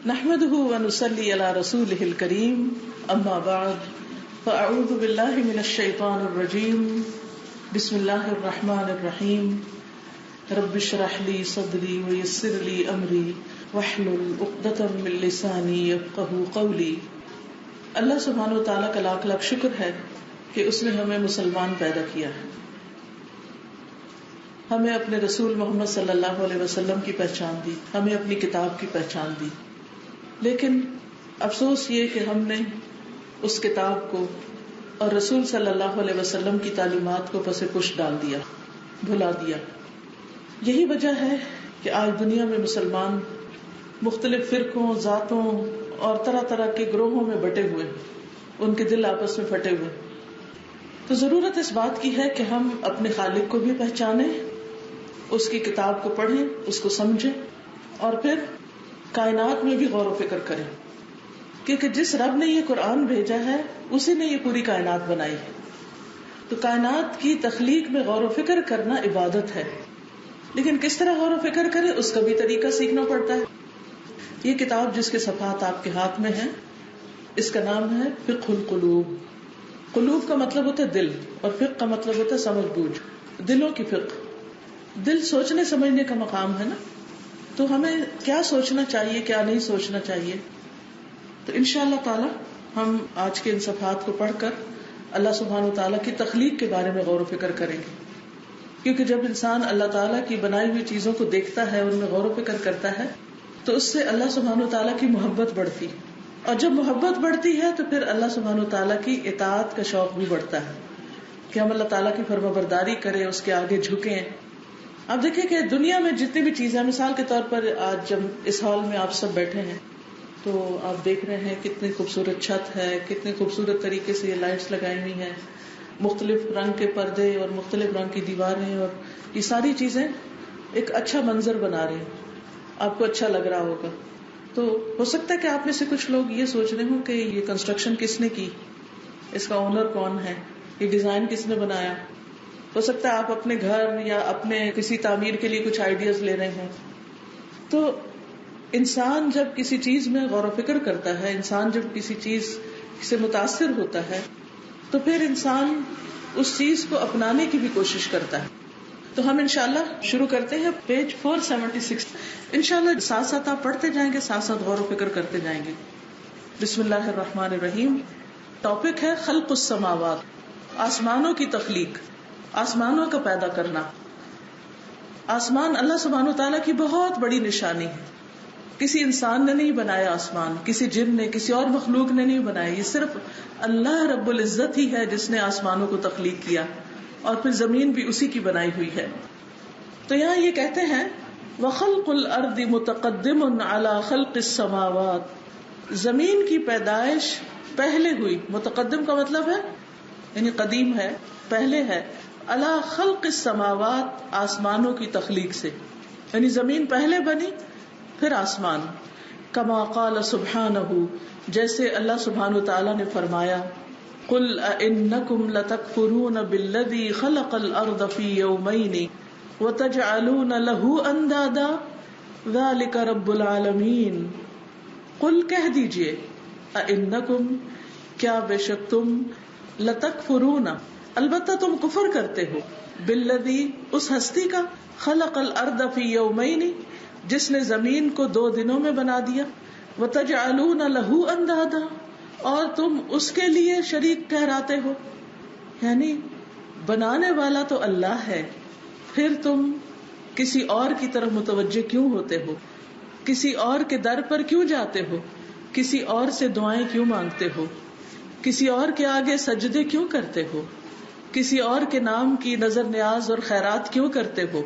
نحمده ونصلي على رسوله الكريم اما بعد فاعوذ بالله من الشيطان الرجيم بسم الله الرحمن الرحيم رب اشرح لي صدري ويسر لي امري واحلل عقدة من لساني يفقهوا قولي. اللہ سبحانہ وتعالیٰ کا لاکھ لاکھ شکر ہے کہ اس نے ہمیں مسلمان پیدا کیا ہے، ہمیں اپنے رسول محمد صلی اللہ علیہ وسلم کی پہچان دی، ہمیں اپنی کتاب کی پہچان دی. لیکن افسوس یہ کہ ہم نے اس کتاب کو اور رسول صلی اللہ علیہ وسلم کی تعلیمات کو پس پش ڈال دیا، بھلا دیا. یہی وجہ ہے کہ آج دنیا میں مسلمان مختلف فرقوں، ذاتوں اور طرح طرح کے گروہوں میں بٹے ہوئے، ان کے دل آپس میں پھٹے ہوئے. تو ضرورت اس بات کی ہے کہ ہم اپنے خالق کو بھی پہچانیں، اس کی کتاب کو پڑھیں، اس کو سمجھیں، اور پھر کائنات میں بھی غور و فکر کریں، کیونکہ جس رب نے یہ قرآن بھیجا ہے اسی نے یہ پوری کائنات بنائی ہے. تو کائنات کی تخلیق میں غور و فکر کرنا عبادت ہے، لیکن کس طرح غور و فکر کریں اس کا بھی طریقہ سیکھنا پڑتا ہے. یہ کتاب جس کے صفحات آپ کے ہاتھ میں ہیں، اس کا نام ہے فقہ القلوب. قلوب کا مطلب ہوتا ہے دل، اور فقہ کا مطلب ہوتا ہے سمجھ بوجھ. دلوں کی فقہ، دل سوچنے سمجھنے کا مقام ہے نا. تو ہمیں کیا سوچنا چاہیے، کیا نہیں سوچنا چاہیے. تو انشاءاللہ تعالی ہم آج کے ان صفحات کو پڑھ کر اللہ سبحانہ وتعالیٰ کی تخلیق کے بارے میں غور و فکر کریں گے. کیونکہ جب انسان اللہ تعالیٰ کی بنائی ہوئی چیزوں کو دیکھتا ہے، ان میں غور و فکر کرتا ہے، تو اس سے اللہ سبحانہ وتعالیٰ کی محبت بڑھتی، اور جب محبت بڑھتی ہے تو پھر اللہ سبحانہ وتعالیٰ کی اطاعت کا شوق بھی بڑھتا ہے کہ ہم اللہ تعالیٰ کی فرمانبرداری کریں، اس کے آگے جھکیں. آپ دیکھیں کہ دنیا میں جتنی بھی چیزیں، مثال کے طور پر آج جب اس ہال میں آپ سب بیٹھے ہیں تو آپ دیکھ رہے ہیں کتنی خوبصورت چھت ہے، کتنے خوبصورت طریقے سے یہ لائٹس لگائی ہوئی ہیں، مختلف رنگ کے پردے اور مختلف رنگ کی دیواریں، اور یہ ساری چیزیں ایک اچھا منظر بنا رہے ہیں، آپ کو اچھا لگ رہا ہوگا. تو ہو سکتا ہے کہ آپ میں سے کچھ لوگ یہ سوچ رہے ہوں کہ یہ کنسٹرکشن کس نے کی، اس کا اونر کون ہے، یہ ڈیزائن کس نے بنایا. ہو سکتا ہے آپ اپنے گھر یا اپنے کسی تعمیر کے لیے کچھ آئیڈیاز لے رہے ہیں. تو انسان جب کسی چیز میں غور و فکر کرتا ہے، انسان جب کسی چیز سے متاثر ہوتا ہے، تو پھر انسان اس چیز کو اپنانے کی بھی کوشش کرتا ہے. تو ہم انشاءاللہ شروع کرتے ہیں پیج 476. انشاءاللہ ساتھ ساتھ آپ پڑھتے جائیں گے، ساتھ ساتھ غور و فکر کرتے جائیں گے. بسم اللہ الرحمن الرحیم. ٹاپک ہے خلق السماوات، آسمانوں کی تخلیق، آسمانوں کا پیدا کرنا. آسمان اللہ سبحانہ وتعالیٰ کی بہت بڑی نشانی ہے. کسی انسان نے نہیں بنایا آسمان، کسی جن نے، کسی اور مخلوق نے نہیں بنایا. یہ صرف اللہ رب العزت ہی ہے جس نے آسمانوں کو تخلیق کیا، اور پھر زمین بھی اسی کی بنائی ہوئی ہے. تو یہاں یہ کہتے ہیں وَخَلْقُ الْأَرْضِ مُتَقَدِّمٌ عَلَى خَلْقِ السَّمَاوَاتِ. زمین کی پیدائش پہلے ہوئی. متقدم کا مطلب ہے یعنی قدیم ہے، پہلے ہے. علی خلق السماوات، آسمانوں کی تخلیق سے، یعنی زمین پہلے بنی پھر آسمان. کما قال سبحانہ، جیسے اللہ سبحانہ تعالیٰ نے فرمایا قل اانکم لتکفرون بالذی خلق الارض فی یومین وتجعلون له اندادا ذلک رب العالمین. قل کہہ دیجئے، اانکم کیا بے شک تم، لتکفرون البتہ تم کفر کرتے ہو، بالذی اس ہستی کا، خلق الارض فی یومین جس نے زمین کو 2 دنوں میں بنا دیا، وتجعلون له اندادا اور تم اس کے لیے شریک ٹھہراتے ہو. یعنی بنانے والا تو اللہ ہے، پھر تم کسی اور کی طرف متوجہ کیوں ہوتے ہو، کسی اور کے در پر کیوں جاتے ہو، کسی اور سے دعائیں کیوں مانگتے ہو، کسی اور کے آگے سجدے کیوں کرتے ہو، کسی اور کے نام کی نظر نیاز اور خیرات کیوں کرتے ہو.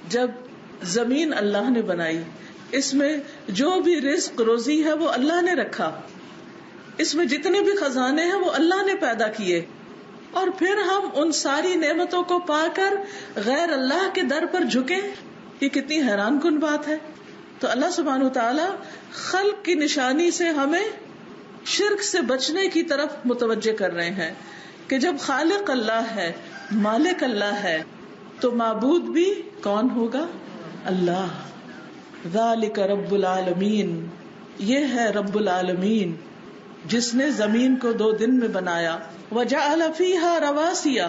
جب زمین اللہ نے بنائی، اس میں جو بھی رزق روزی ہے وہ اللہ نے رکھا، اس میں جتنے بھی خزانے ہیں وہ اللہ نے پیدا کیے، اور پھر ہم ان ساری نعمتوں کو پا کر غیر اللہ کے در پر جھکیں، یہ کتنی حیران کن بات ہے. تو اللہ سبحانہ وتعالی خلق کی نشانی سے ہمیں شرک سے بچنے کی طرف متوجہ کر رہے ہیں کہ جب خالق اللہ ہے، مالک اللہ ہے، تو معبود بھی کون ہوگا؟ اللہ. ذالک رب العالمین، یہ ہے رب العالمین جس نے زمین کو 2 دن میں بنایا. وجعل فیہا رواسیا،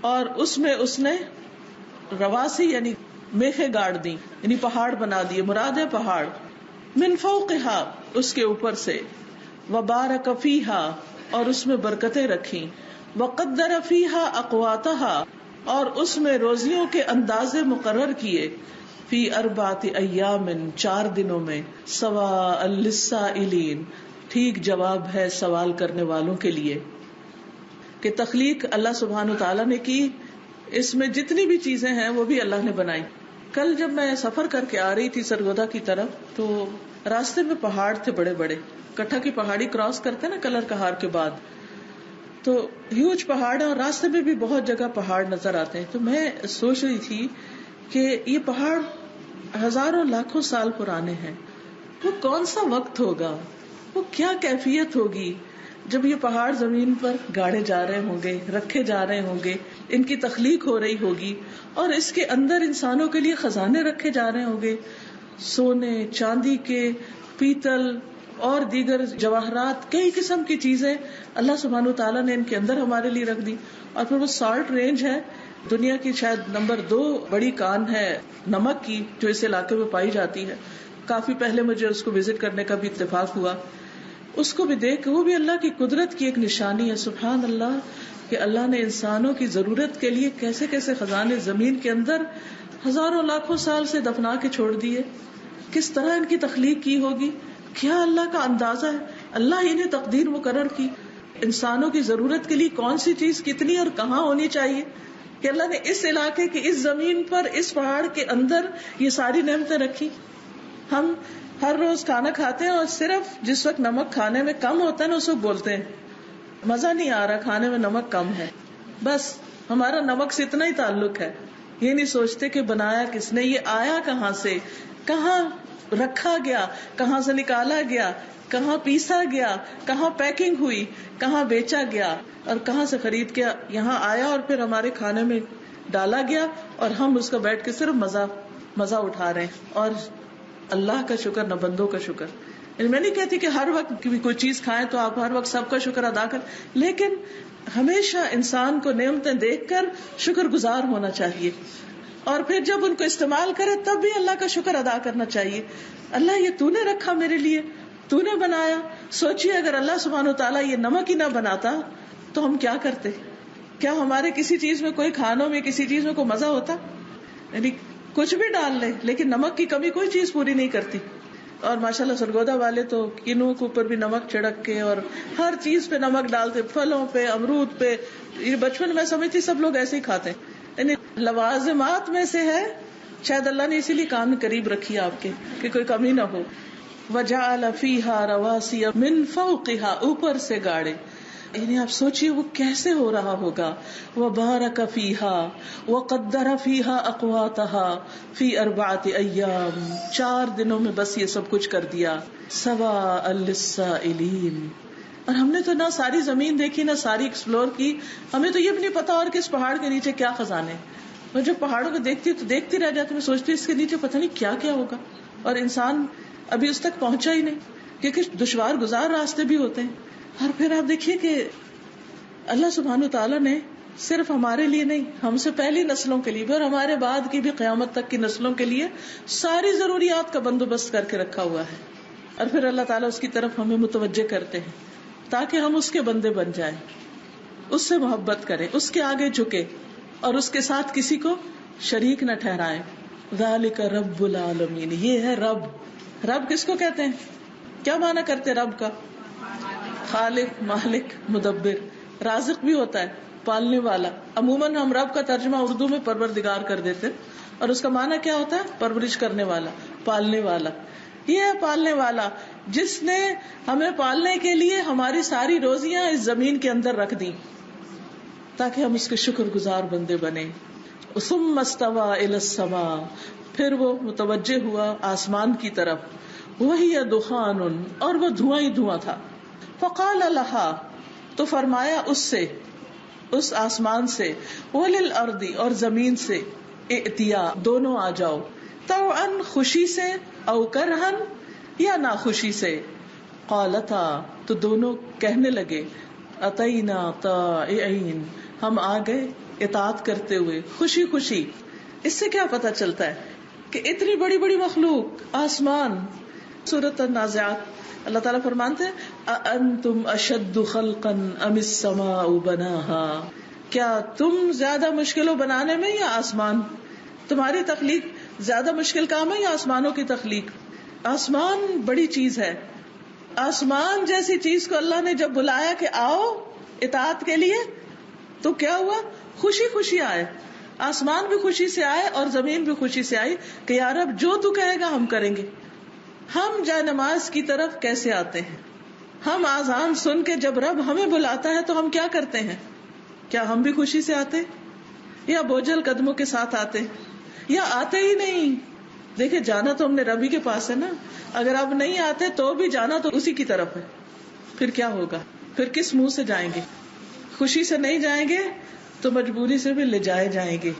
اور اس میں اس نے رواسی یعنی میخیں گاڑ دی، یعنی پہاڑ بنا دیے، مراد ہے پہاڑ. من فوقہا، اس کے اوپر سے. وبارک فیہا، اور اس میں برکتیں رکھی. وقدر فیہا اقواتہا، اور اس میں روزیوں کے اندازے مقرر کیے. فی 4 ایام، 4 دنوں میں. سواء للسائلین، ٹھیک جواب ہے سوال کرنے والوں کے لیے. کہ تخلیق اللہ سبحانہ تعالیٰ نے کی، اس میں جتنی بھی چیزیں ہیں وہ بھی اللہ نے بنائی. کل جب میں سفر کر کے آ رہی تھی سرگودا کی طرف، تو راستے میں پہاڑ تھے بڑے بڑے. کٹھا کی پہاڑی کراس کرتے ہیں نا کلر کہار کے بعد، تو ہیوج پہاڑ ہے اور راستے میں بھی بہت جگہ پہاڑ نظر آتے ہیں. تو میں سوچ رہی تھی کہ یہ پہاڑ ہزاروں لاکھوں سال پرانے ہیں. وہ کون سا وقت ہوگا، وہ کیا کیفیت ہوگی جب یہ پہاڑ زمین پر گاڑے جا رہے ہوں گے، رکھے جا رہے ہوں گے، ان کی تخلیق ہو رہی ہوگی، اور اس کے اندر انسانوں کے لیے خزانے رکھے جا رہے ہوں گے، سونے چاندی کے، پیتل اور دیگر جواہرات، کئی قسم کی چیزیں اللہ سبحانہ تعالیٰ نے ان کے اندر ہمارے لیے رکھ دی. اور پھر وہ سالٹ رینج ہے، دنیا کی شاید نمبر 2 بڑی کان ہے نمک کی جو اس علاقے میں پائی جاتی ہے. کافی پہلے مجھے اس کو وزٹ کرنے کا بھی اتفاق ہوا. اس کو بھی دیکھ، وہ بھی اللہ کی قدرت کی ایک نشانی ہے. سبحان اللہ کہ اللہ نے انسانوں کی ضرورت کے لیے کیسے کیسے خزانے زمین کے اندر ہزاروں لاکھوں سال سے دفنا کے چھوڑ دیے. کس طرح ان کی تخلیق کی ہوگی، کیا اللہ کا اندازہ ہے. اللہ ہی نے تقدیر مقرر کی انسانوں کی ضرورت کے لیے کون سی چیز کتنی اور کہاں ہونی چاہیے، کہ اللہ نے اس علاقے کی، اس زمین پر، اس پہاڑ کے اندر یہ ساری نعمتیں رکھی. ہم ہر روز کھانا کھاتے ہیں اور صرف جس وقت نمک کھانے میں کم ہوتا ہے نا اس وقت بولتے ہیں مزہ نہیں آ رہا، کھانے میں نمک کم ہے. بس ہمارا نمک سے اتنا ہی تعلق ہے، یہ نہیں سوچتے کہ بنایا کس نے، یہ آیا کہاں سے، کہاں رکھا گیا، کہاں سے نکالا گیا، کہاں پیسا گیا، کہاں پیکنگ ہوئی، کہاں بیچا گیا، اور کہاں سے خرید کے یہاں آیا اور پھر ہمارے کھانے میں ڈالا گیا، اور ہم اس کا بیٹھ کے صرف مزہ اٹھا رہے ہیں. اور اللہ کا شکر نہ بندوں کا شکر. میں نہیں کہتی کہ ہر وقت کوئی چیز کھائیں تو آپ ہر وقت سب کا شکر ادا کریں، لیکن ہمیشہ انسان کو نعمتیں دیکھ کر شکر گزار ہونا چاہیے، اور پھر جب ان کو استعمال کرے تب بھی اللہ کا شکر ادا کرنا چاہیے. اللہ یہ تو نے رکھا میرے لیے، تو نے بنایا. سوچیے اگر اللہ سبحانہ تعالیٰ یہ نمک ہی نہ بناتا تو ہم کیا کرتے؟ کیا ہمارے کسی چیز میں، کوئی کھانوں میں، کسی چیز میں کوئی مزہ ہوتا؟ یعنی کچھ بھی ڈال لے لیکن نمک کی کمی کوئی چیز پوری نہیں کرتی. اور ماشاءاللہ سرگودا والے تو کنوں کے اوپر بھی نمک چھڑک کے اور ہر چیز پہ نمک ڈالتے، پھلوں پہ، امرود پہ. یہ بچپن میں سمجھتی سب لوگ ایسے ہی کھاتے ہیں. یعنی لوازمات میں سے ہے، شاید اللہ نے اسی لیے کان قریب رکھی آپ کے کہ کوئی کمی نہ ہو. وجعل فیہا رواسی من فوقہا، اوپر سے گاڑے. یعنی آپ سوچئے وہ کیسے ہو رہا ہوگا. وبارک فیہا وقدر فیہا اقواتہا فی 4 ایام، 4 دنوں میں بس یہ سب کچھ کر دیا. سواء للسائلین. اور ہم نے تو نہ ساری زمین دیکھی نہ ساری ایکسپلور کی، ہمیں تو یہ بھی نہیں پتا اور کس پہاڑ کے نیچے کیا خزانے. میں جب پہاڑوں کو دیکھتی تو دیکھتی رہ جاتی، میں سوچتی اس کے نیچے پتہ نہیں کیا کیا ہوگا، اور انسان ابھی اس تک پہنچا ہی نہیں، کیونکہ دشوار گزار راستے بھی ہوتے ہیں. اور پھر آپ دیکھیے کہ اللہ سبحانہ تعالیٰ نے صرف ہمارے لیے نہیں، ہم سے پہلی نسلوں کے لیے بھی اور ہمارے بعد کی بھی قیامت تک کی نسلوں کے لیے ساری ضروریات کا بندوبست کر کے رکھا ہوا ہے. اور پھر اللہ تعالیٰ اس کی طرف ہمیں متوجہ کرتے ہیں تاکہ ہم اس کے بندے بن جائیں، اس سے محبت کریں، اس کے آگے جھکے اور اس کے ساتھ کسی کو شریک نہ ٹھہرائیں. ذالک رب العالمین، یہ ہے رب. رب کس کو کہتے ہیں؟ کیا معنی کرتے رب کا؟ خالق، مالک، مدبر. رازق بھی ہوتا ہے، پالنے والا. عموماً ہم رب کا ترجمہ اردو میں پروردگار کر دیتے، اور اس کا معنی کیا ہوتا ہے؟ پرورش کرنے والا، پالنے والا. یہ ہے پالنے والا جس نے ہمیں پالنے کے لیے ہماری ساری روزیاں اس زمین کے اندر رکھ دی تاکہ ہم اس کے شکر گزار بندے بنے. ثم استوى الى السماء، پھر وہ متوجہ ہوا آسمان کی طرف. وہی دخان، اور وہ دھواں ہی دھواں تھا. فقال لها، تو فرمایا اس سے، اس آسمان سے، وللارض، اور زمین سے، ائتیا، دونوں آ جاؤ. طوعا، خوشی سے، او کرہن، یا ناخوشی سے. قالتا تو دونوں کہنے لگے اتینا طائعین ہم آ گئے اطاعت کرتے ہوئے خوشی خوشی. اس سے کیا پتا چلتا ہے کہ اتنی بڑی بڑی مخلوق آسمان. سورۃ النازعات اللہ تعالیٰ فرماتے ہیں اانتم اشد خلقا ام السماء بناها, کیا تم زیادہ مشکل ہو بنانے میں یا آسمان؟ تمہاری تخلیق زیادہ مشکل کام ہے یا آسمانوں کی تخلیق؟ آسمان بڑی چیز ہے. آسمان جیسی چیز کو اللہ نے جب بلایا کہ آؤ اطاعت کے لیے تو کیا ہوا؟ خوشی خوشی آئے. آسمان بھی خوشی سے آئے اور زمین بھی خوشی سے آئی کہ یا رب جو تو کہے گا ہم کریں گے. ہم جائے نماز کی طرف کیسے آتے ہیں؟ ہم آذان سن کے جب رب ہمیں بلاتا ہے تو ہم کیا کرتے ہیں؟ کیا ہم بھی خوشی سے آتے یا بوجھل قدموں کے ساتھ آتے یا آتے ہی نہیں؟ دیکھیں جانا تو ہم نے رب ہی کے پاس ہے نا. اگر اب نہیں آتے تو بھی جانا تو اسی کی طرف ہے. پھر کیا ہوگا؟ پھر کس منہ سے جائیں گے؟ خوشی سے نہیں جائیں گے تو مجبوری سے بھی لے جائے جائیں گے.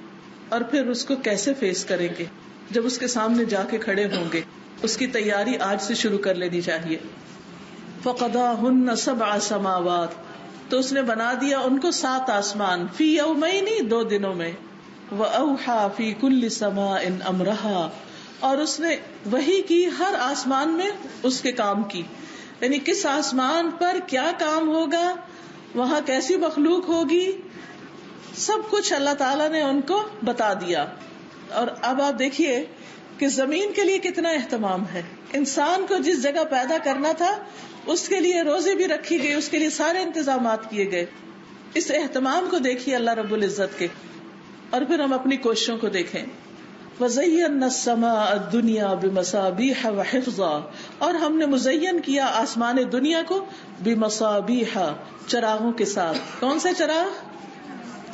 اور پھر اس کو کیسے فیس کریں گے جب اس کے سامنے جا کے کھڑے ہوں گے؟ اس کی تیاری آج سے شروع کر لینی چاہیے. فقضاہن 7 سماوات تو اس نے بنا دیا ان کو 7 آسمان فی یومین 2 دنوں میں. وأوحى فی کل سماء امرہا اور اس نے وحی کی ہر آسمان میں اس کے کام کی. یعنی کس آسمان پر کیا کام ہوگا, وہاں کیسی مخلوق ہوگی, سب کچھ اللہ تعالیٰ نے ان کو بتا دیا. اور اب آپ دیکھیے کہ زمین کے لیے کتنا اہتمام ہے. انسان کو جس جگہ پیدا کرنا تھا اس کے لیے روزی بھی رکھی گئی, اس کے لیے سارے انتظامات کیے گئے. اس اہتمام کو دیکھیے اللہ رب العزت کے. اور پھر ہم اپنی کوششوں کو دیکھیں. وَزَيَّنَّا السَّمَاءَ الدُّنْيَا بِمَصَابِيحَ وَحِفْظًا اور ہم نے مزین کیا آسمان دنیا کو بِمَصَابِيحَ چراغوں کے ساتھ. کون سے چراغ؟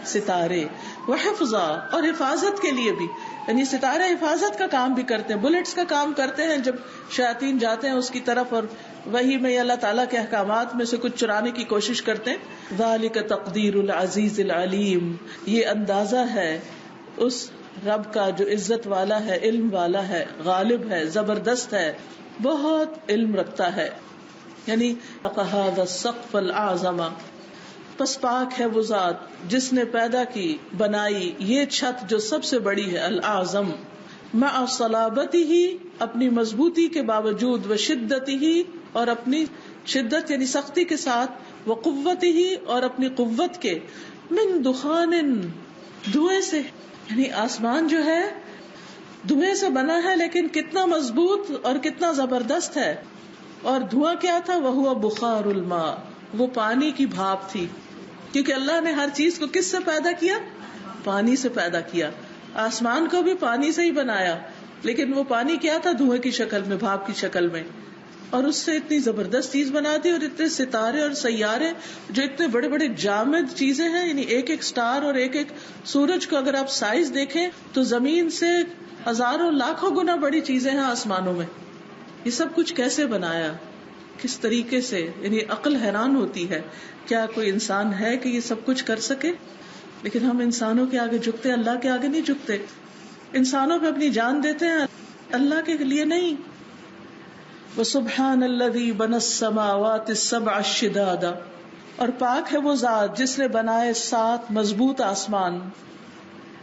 ستارے. وحفظا اور حفاظت کے لیے بھی, یعنی ستارے حفاظت کا کام بھی کرتے ہیں, بلٹس کا کام کرتے ہیں جب شیاطین جاتے ہیں اس کی طرف اور وہی میں اللہ تعالیٰ کے احکامات میں سے کچھ چرانے کی کوشش کرتے ہیں. ذَلِكَ تَقْدِيرُ الْعَزِيزِ الْعَلِيمِ یہ اندازہ ہے اس رب کا جو عزت والا ہے, علم والا ہے, غالب ہے, زبردست ہے, بہت علم رکھتا ہے. یعنی هَذَا السَّقْفَ الْأَعْظَمَ پس پاک ہے وہ ذات جس نے پیدا کی بنائی یہ چھت جو سب سے بڑی ہے, العظم, مع صلابتہ اپنی مضبوطی کے باوجود, و شدتہ اور اپنی شدت یعنی سختی کے ساتھ, و قوتہ اور اپنی قوت کے, من دخان دھوئیں سے. یعنی آسمان جو ہے دھوئیں سے بنا ہے لیکن کتنا مضبوط اور کتنا زبردست ہے. اور دھواں کیا تھا؟ وہ بخار الماء وہ پانی کی بھاپ تھی, کیونکہ اللہ نے ہر چیز کو کس سے پیدا کیا؟ پانی سے پیدا کیا. آسمان کو بھی پانی سے ہی بنایا لیکن وہ پانی کیا تھا؟ دھوئیں کی شکل میں, بھاپ کی شکل میں. اور اس سے اتنی زبردست چیز بنا دی, اور اتنے ستارے اور سیارے جو اتنے بڑے بڑے جامد چیزیں ہیں. یعنی ایک ایک سٹار اور ایک ایک سورج کو اگر آپ سائز دیکھیں تو زمین سے ہزاروں لاکھوں گنا بڑی چیزیں ہیں آسمانوں میں. یہ سب کچھ کیسے بنایا, کس طریقے سے؟ یعنی عقل حیران ہوتی ہے, کیا کوئی انسان ہے کہ یہ سب کچھ کر سکے؟ لیکن ہم انسانوں کے آگے جھکتے, اللہ کے آگے نہیں جھکتے. انسانوں پہ اپنی جان دیتے ہیں, اللہ کے لیے نہیں. وَسُبْحَانَ الَّذِي بَنَى السَّمَاوَاتِ السَّبْعَ الشِّدَادَ اور پاک ہے وہ ذات جس نے بنائے 7 مضبوط آسمان.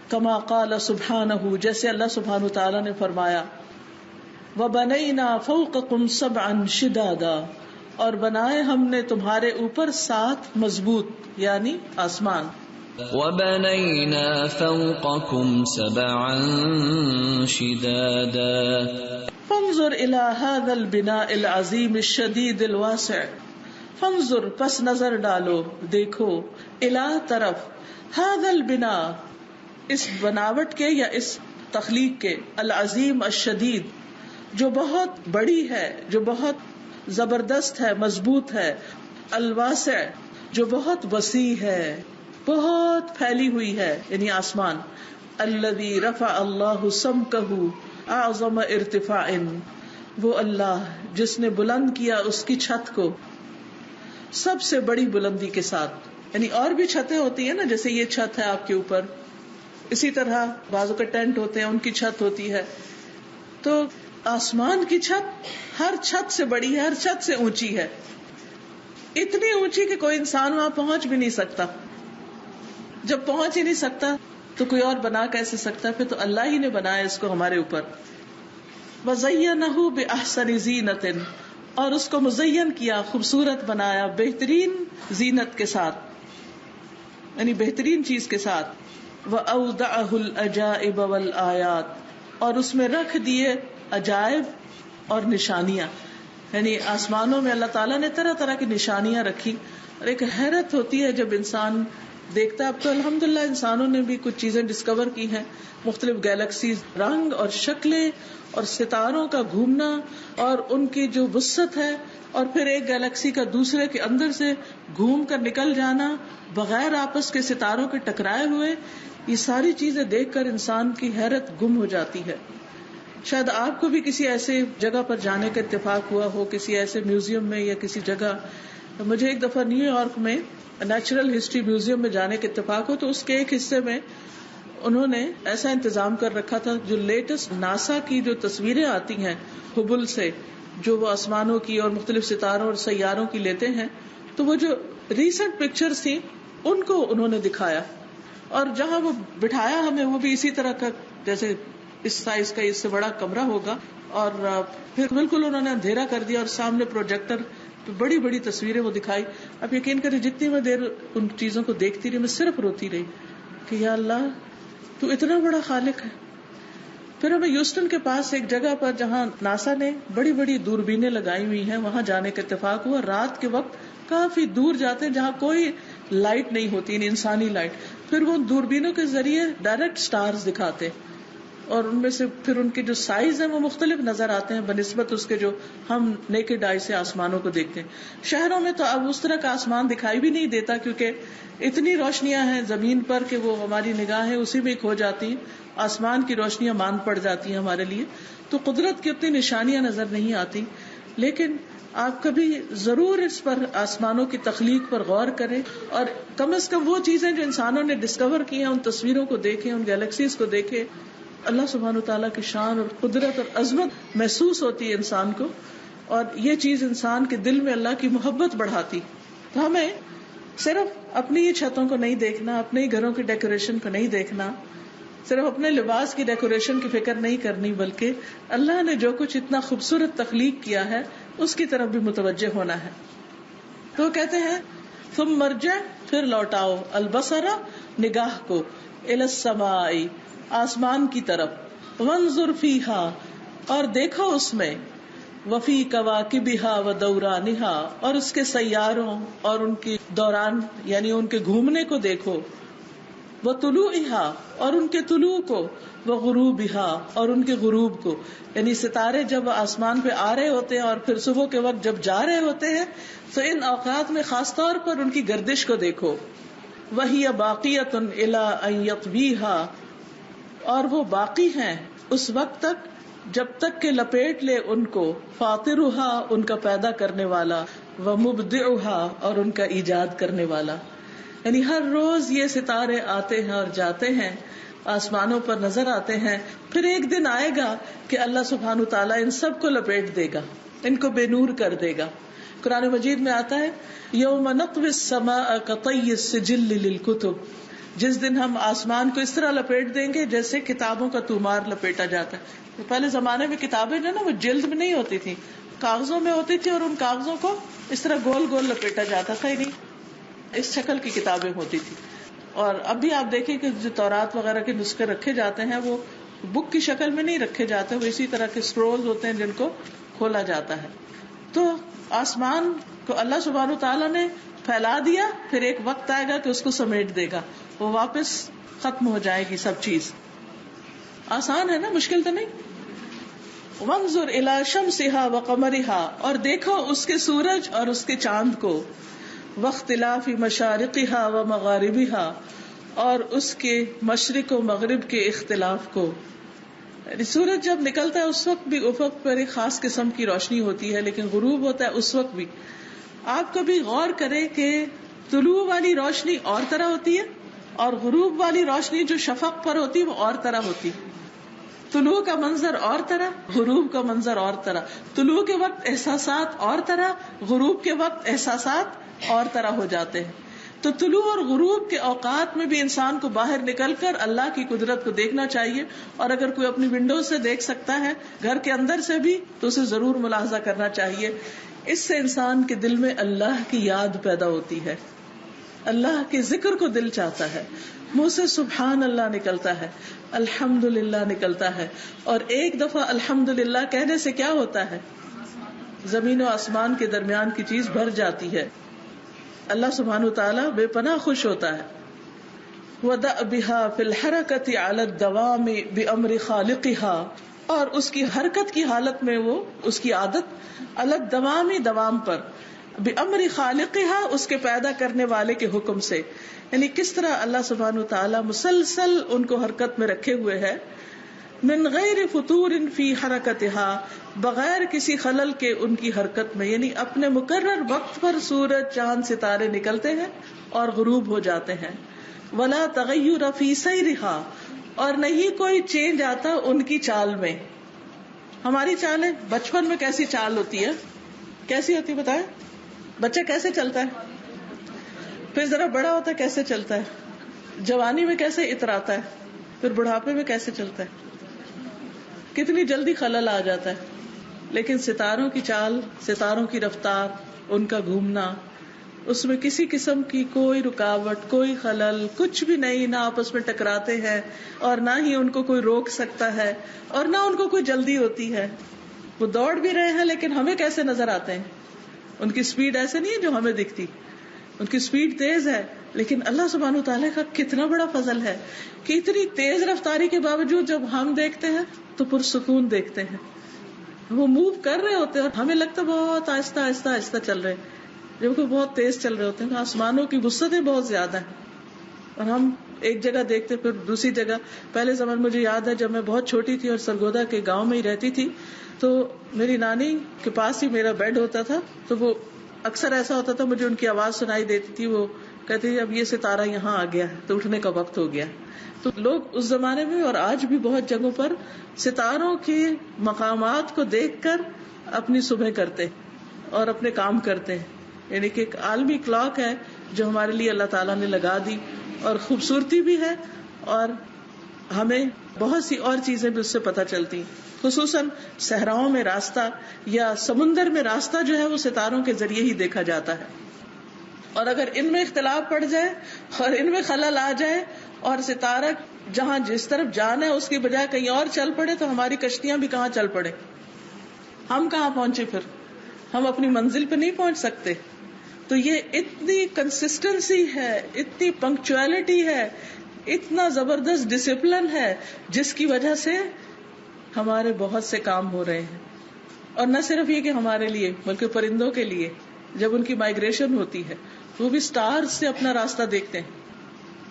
کما قال سبحانہ جیسے اللہ سبحانہ تعالیٰ نے فرمایا, وَبَنَيْنَا فَوْقَكُمْ سَبْعًا شِدَادًا اور بنائے ہم نے تمہارے اوپر 7 مضبوط یعنی آسمان. وَبَنَيْنَا فَوْقَكُمْ سَبْعًا شِدَادًا فانظر الى هذا البناء العظیم الشدید الواسع فانظر پس نظر ڈالو, دیکھو, الہ طرف, هذا البناء اس بناوٹ کے یا اس تخلیق کے, العظیم الشدید جو بہت بڑی ہے, جو بہت زبردست ہے, مضبوط ہے, الواسع جو بہت وسیع ہے, بہت پھیلی ہوئی ہے, یعنی آسمان. الذی رفع اللہ سمکہ اعظم ارتفاع وہ اللہ جس نے بلند کیا اس کی چھت کو سب سے بڑی بلندی کے ساتھ. یعنی اور بھی چھتیں ہوتی ہیں نا, جیسے یہ چھت ہے آپ کے اوپر, اسی طرح بازو کے ٹینٹ ہوتے ہیں ان کی چھت ہوتی ہے. تو آسمان کی چھت ہر چھت سے بڑی ہے، ہر چھت سے اونچی ہے، اتنی اونچی کہ کوئی انسان وہاں پہنچ بھی نہیں سکتا. جب پہنچ ہی نہیں سکتا تو کوئی اور بنا کیسے سکتا؟ پھر تو اللہ ہی نے بنایا اس کو ہمارے اوپر. وَزَيَّنَهُ بِأَحْسَنِ زِينَةٍ، اور اس کو مزین کیا، خوبصورت بنایا بہترین زینت کے ساتھ، یعنی بہترین چیز کے ساتھ. وَأَوْدَعَهُ الْأَجَائِبَ وَالْآيَاتِ، اور اس میں رکھ دیے عجائب اور نشانیاں، یعنی آسمانوں میں اللہ تعالیٰ نے طرح طرح کی نشانیاں رکھی. اور ایک حیرت ہوتی ہے جب انسان دیکھتا ہے. اب تو الحمدللہ انسانوں نے بھی کچھ چیزیں ڈسکور کی ہیں، مختلف گیلیکسیز، رنگ اور شکلیں اور ستاروں کا گھومنا اور ان کی جو وسعت ہے، اور پھر ایک گیلیکسی کا دوسرے کے اندر سے گھوم کر نکل جانا بغیر آپس کے ستاروں کے ٹکرائے ہوئے. یہ ساری چیزیں دیکھ کر انسان کی حیرت گم ہو جاتی ہے. شاید آپ کو بھی کسی ایسے جگہ پر جانے کا اتفاق ہوا ہو، کسی ایسے میوزیم میں یا کسی جگہ. مجھے ایک دفعہ نیو یارک میں نیچرل ہسٹری میوزیم میں جانے کا اتفاق ہو، تو اس کے ایک حصے میں انہوں نے ایسا انتظام کر رکھا تھا، جو لیٹسٹ ناسا کی جو تصویریں آتی ہیں ہبل سے، جو وہ آسمانوں کی اور مختلف ستاروں اور سیاروں کی لیتے ہیں، تو وہ جو ریسنٹ پکچرز تھیں ان کو انہوں نے دکھایا. اور جہاں وہ بٹھایا ہمیں، وہ بھی اسی طرح کا جیسے اس سائز کا اس سے بڑا کمرہ ہوگا، اور پھر بالکل انہوں نے اندھیرا کر دیا اور سامنے پروجیکٹر پہ بڑی بڑی تصویریں وہ دکھائی. اب یقین کریں جتنی میں دیر ان چیزوں کو دیکھتی رہی، میں صرف روتی رہی کہ یا اللہ تو اتنا بڑا خالق ہے. پھر ہمیں ہیوسٹن کے پاس ایک جگہ پر جہاں ناسا نے بڑی بڑی دوربینیں لگائی ہوئی ہیں، وہاں جانے کا اتفاق ہوا. رات کے وقت کافی دور جاتے ہیں جہاں کوئی لائٹ نہیں ہوتی، یعنی انسانی لائٹ. پھر وہ دوربینوں کے ذریعے ڈائریکٹ سٹارز دکھاتے، اور ان میں سے پھر ان کے جو سائز ہیں وہ مختلف نظر آتے ہیں بنسبت اس کے جو ہم نیکڈ آئی سے آسمانوں کو دیکھتے ہیں. شہروں میں تو اب اس طرح کا آسمان دکھائی بھی نہیں دیتا، کیونکہ اتنی روشنیاں ہیں زمین پر کہ وہ ہماری نگاہیں اسی میں کھو جاتی ہیں، آسمان کی روشنیاں ماند پڑ جاتی ہیں ہمارے لیے. تو قدرت کی اتنی نشانیاں نظر نہیں آتی. لیکن آپ کبھی ضرور اس پر آسمانوں کی تخلیق پر غور کریں، اور کم از کم وہ چیزیں جو انسانوں نے ڈسکور کی ہیں ان تصویروں کو دیکھیں، ان گیلیکسیز کو دیکھیں. اللہ سبحانہ وتعالیٰ کی شان اور قدرت اور عظمت محسوس ہوتی ہے انسان کو، اور یہ چیز انسان کے دل میں اللہ کی محبت بڑھاتی. تو ہمیں صرف اپنی ہی چھتوں کو نہیں دیکھنا، اپنے ہی گھروں کی ڈیکوریشن کو نہیں دیکھنا، صرف اپنے لباس کی ڈیکوریشن کی فکر نہیں کرنی، بلکہ اللہ نے جو کچھ اتنا خوبصورت تخلیق کیا ہے اس کی طرف بھی متوجہ ہونا ہے. تو کہتے ہیں ثم مرجع، پھر لوٹاؤ، البصر، نگاہ کو، الی السماء، آسمان کی طرف، وانظر فیہا، اور دیکھو اس میں، وفی کواکبہا ودورانہا، اور اس کے سیاروں اور ان کی دوران یعنی ان کے گھومنے کو دیکھو، وطلوعہا، اور ان کے طلوع کو، وغروبہا، اور ان کے غروب کو، یعنی ستارے جب آسمان پہ آ رہے ہوتے ہیں اور پھر صبح کے وقت جب جا رہے ہوتے ہیں تو ان اوقات میں خاص طور پر ان کی گردش کو دیکھو. وہی باقیۃ الی ان یطویہا، اور وہ باقی ہیں اس وقت تک جب تک کہ لپیٹ لے ان کو، فاطرہا، ان کا پیدا کرنے والا، ومبدعہا، اور ان کا ایجاد کرنے والا. یعنی ہر روز یہ ستارے آتے ہیں اور جاتے ہیں، آسمانوں پر نظر آتے ہیں. پھر ایک دن آئے گا کہ اللہ سبحانہ تعالیٰ ان سب کو لپیٹ دے گا، ان کو بے نور کر دے گا. قرآن مجید میں آتا ہے یوم نطوی السماء کطی السجل للکتب، جس دن ہم آسمان کو اس طرح لپیٹ دیں گے جیسے کتابوں کا تومار لپیٹا جاتا ہے. پہلے زمانے میں کتابیں جو نا وہ جلد میں نہیں ہوتی تھی، کاغذوں میں ہوتی تھی، اور ان کاغذوں کو اس طرح گول گول لپیٹا جاتا تھا، نہیں اس شکل کی کتابیں ہوتی تھی. اور اب بھی آپ دیکھیں کہ جو تورات وغیرہ کے نسخے رکھے جاتے ہیں وہ بک کی شکل میں نہیں رکھے جاتے، وہ اسی طرح کے سکرولز ہوتے ہیں جن کو کھولا جاتا ہے. تو آسمان کو اللہ سبحانہ تعالیٰ نے پھیلا دیا، پھر ایک وقت آئے گا کہ اس کو سمیٹ دے گا، وہ واپس ختم ہو جائے گی سب چیز. آسان ہے نا، مشکل تو نہیں. وانظر الی شمسہا وقمرہا، اور دیکھو اس کے سورج اور اس کے چاند کو، واختلاف مشارقہا ومغاربہا، اور اس کے مشرق و مغرب کے اختلاف کو. سورج جب نکلتا ہے اس وقت بھی افق پر ایک خاص قسم کی روشنی ہوتی ہے، لیکن غروب ہوتا ہے اس وقت بھی. آپ کبھی غور کریں کہ طلوع والی روشنی اور طرح ہوتی ہے اور غروب والی روشنی جو شفق پر ہوتی ہے وہ اور طرح ہوتی ہے. طلوع کا منظر اور طرح، غروب کا منظر اور طرح. طلوع کے وقت احساسات اور طرح، غروب کے وقت احساسات اور طرح ہو جاتے ہیں. تو طلوع اور غروب کے اوقات میں بھی انسان کو باہر نکل کر اللہ کی قدرت کو دیکھنا چاہیے، اور اگر کوئی اپنی ونڈو سے دیکھ سکتا ہے گھر کے اندر سے بھی تو اسے ضرور ملاحظہ کرنا چاہیے. اس سے انسان کے دل میں اللہ کی یاد پیدا ہوتی ہے، اللہ کے ذکر کو دل چاہتا ہے، منہ سے سبحان اللہ نکلتا ہے، الحمدللہ نکلتا ہے. اور ایک دفعہ الحمدللہ کہنے سے کیا ہوتا ہے؟ زمین و آسمان کے درمیان کی چیز بھر جاتی ہے. اللہ سبحانہ وتعالی بے پناہ خوش ہوتا ہے. وَدَأْ بِهَا فِي الْحَرَكَةِ عَلَى الدَّوَامِ بِأَمْرِ خَالِقِهَا، اور اس کی حرکت کی حالت میں وہ اس کی عادت عَلَى الدَّوَامِ دوام پر، بِأَمْرِ خَالِقِهَا اس کے پیدا کرنے والے کے حکم سے. یعنی کس طرح اللہ سبحانہ وتعالی مسلسل ان کو حرکت میں رکھے ہوئے ہے. من غیر فطور فی حرکتها، بغیر کسی خلل کے ان کی حرکت میں، یعنی اپنے مقرر وقت پر سورج چاند ستارے نکلتے ہیں اور غروب ہو جاتے ہیں. ولا تغیر فی سیرها، اور نہیں کوئی چینج آتا ان کی چال میں. ہماری چالیں بچپن میں کیسی چال ہوتی ہے، کیسی ہوتی بتائیں؟ بچہ کیسے چلتا ہے، پھر ذرا بڑا ہوتا ہے کیسے چلتا ہے، جوانی میں کیسے اتراتا ہے، پھر بڑھاپے میں کیسے چلتا ہے، کتنی جلدی خلل آ جاتا ہے. لیکن ستاروں کی چال، ستاروں کی رفتار، ان کا گھومنا، اس میں کسی قسم کی کوئی رکاوٹ، کوئی خلل، کچھ بھی نہیں. نہ آپس میں ٹکراتے ہیں اور نہ ہی ان کو کوئی روک سکتا ہے، اور نہ ان کو کوئی جلدی ہوتی ہے. وہ دوڑ بھی رہے ہیں لیکن ہمیں کیسے نظر آتے ہیں؟ ان کی سپیڈ ایسے نہیں ہے جو ہمیں دکھتی، ان کی سپیڈ تیز ہے. لیکن اللہ سبحانہ وتعالیٰ کا کتنا بڑا فضل ہے کہ اتنی تیز رفتاری کے باوجود جب ہم دیکھتے ہیں تو پرسکون دیکھتے ہیں. وہ موو کر رہے ہوتے ہیں اور ہمیں لگتا ہے بہت آہستہ آہستہ آہستہ چل رہے ہیں، جبکہ بہت تیز چل رہے ہوتے ہیں. آسمانوں کی وسعتیں بہت زیادہ ہیں اور ہم ایک جگہ دیکھتے پھر دوسری جگہ. پہلے زمان مجھے یاد ہے جب میں بہت چھوٹی تھی اور سرگودا کے گاؤں میں ہی رہتی تھی، تو میری نانی کے پاس ہی میرا بیڈ ہوتا تھا. تو وہ اکثر ایسا ہوتا تھا مجھے ان کی آواز سنائی دیتی تھی، وہ کہتے اب یہ ستارہ یہاں آ گیا ہے تو اٹھنے کا وقت ہو گیا. تو لوگ اس زمانے میں اور آج بھی بہت جگہوں پر ستاروں کے مقامات کو دیکھ کر اپنی صبح کرتے اور اپنے کام کرتے ہیں. یعنی کہ ایک عالمی کلاک ہے جو ہمارے لیے اللہ تعالیٰ نے لگا دی، اور خوبصورتی بھی ہے اور ہمیں بہت سی اور چیزیں بھی اس سے پتہ چلتی. خصوصاً صحراؤں میں راستہ یا سمندر میں راستہ جو ہے وہ ستاروں کے ذریعے ہی دیکھا جاتا ہے. اور اگر ان میں اختلاف پڑ جائے اور ان میں خلل آ جائے اور ستارہ جہاں جس طرف جانا ہے اس کی بجائے کہیں اور چل پڑے تو ہماری کشتیاں بھی کہاں چل پڑے، ہم کہاں پہنچے، پھر ہم اپنی منزل پہ نہیں پہنچ سکتے. تو یہ اتنی کنسسٹنسی ہے، اتنی پنکچویلٹی ہے، اتنا زبردست ڈسپلن ہے جس کی وجہ سے ہمارے بہت سے کام ہو رہے ہیں. اور نہ صرف یہ کہ ہمارے لیے بلکہ پرندوں کے لیے جب ان کی مائگریشن ہوتی ہے وہ بھی سٹارز سے اپنا راستہ دیکھتے ہیں.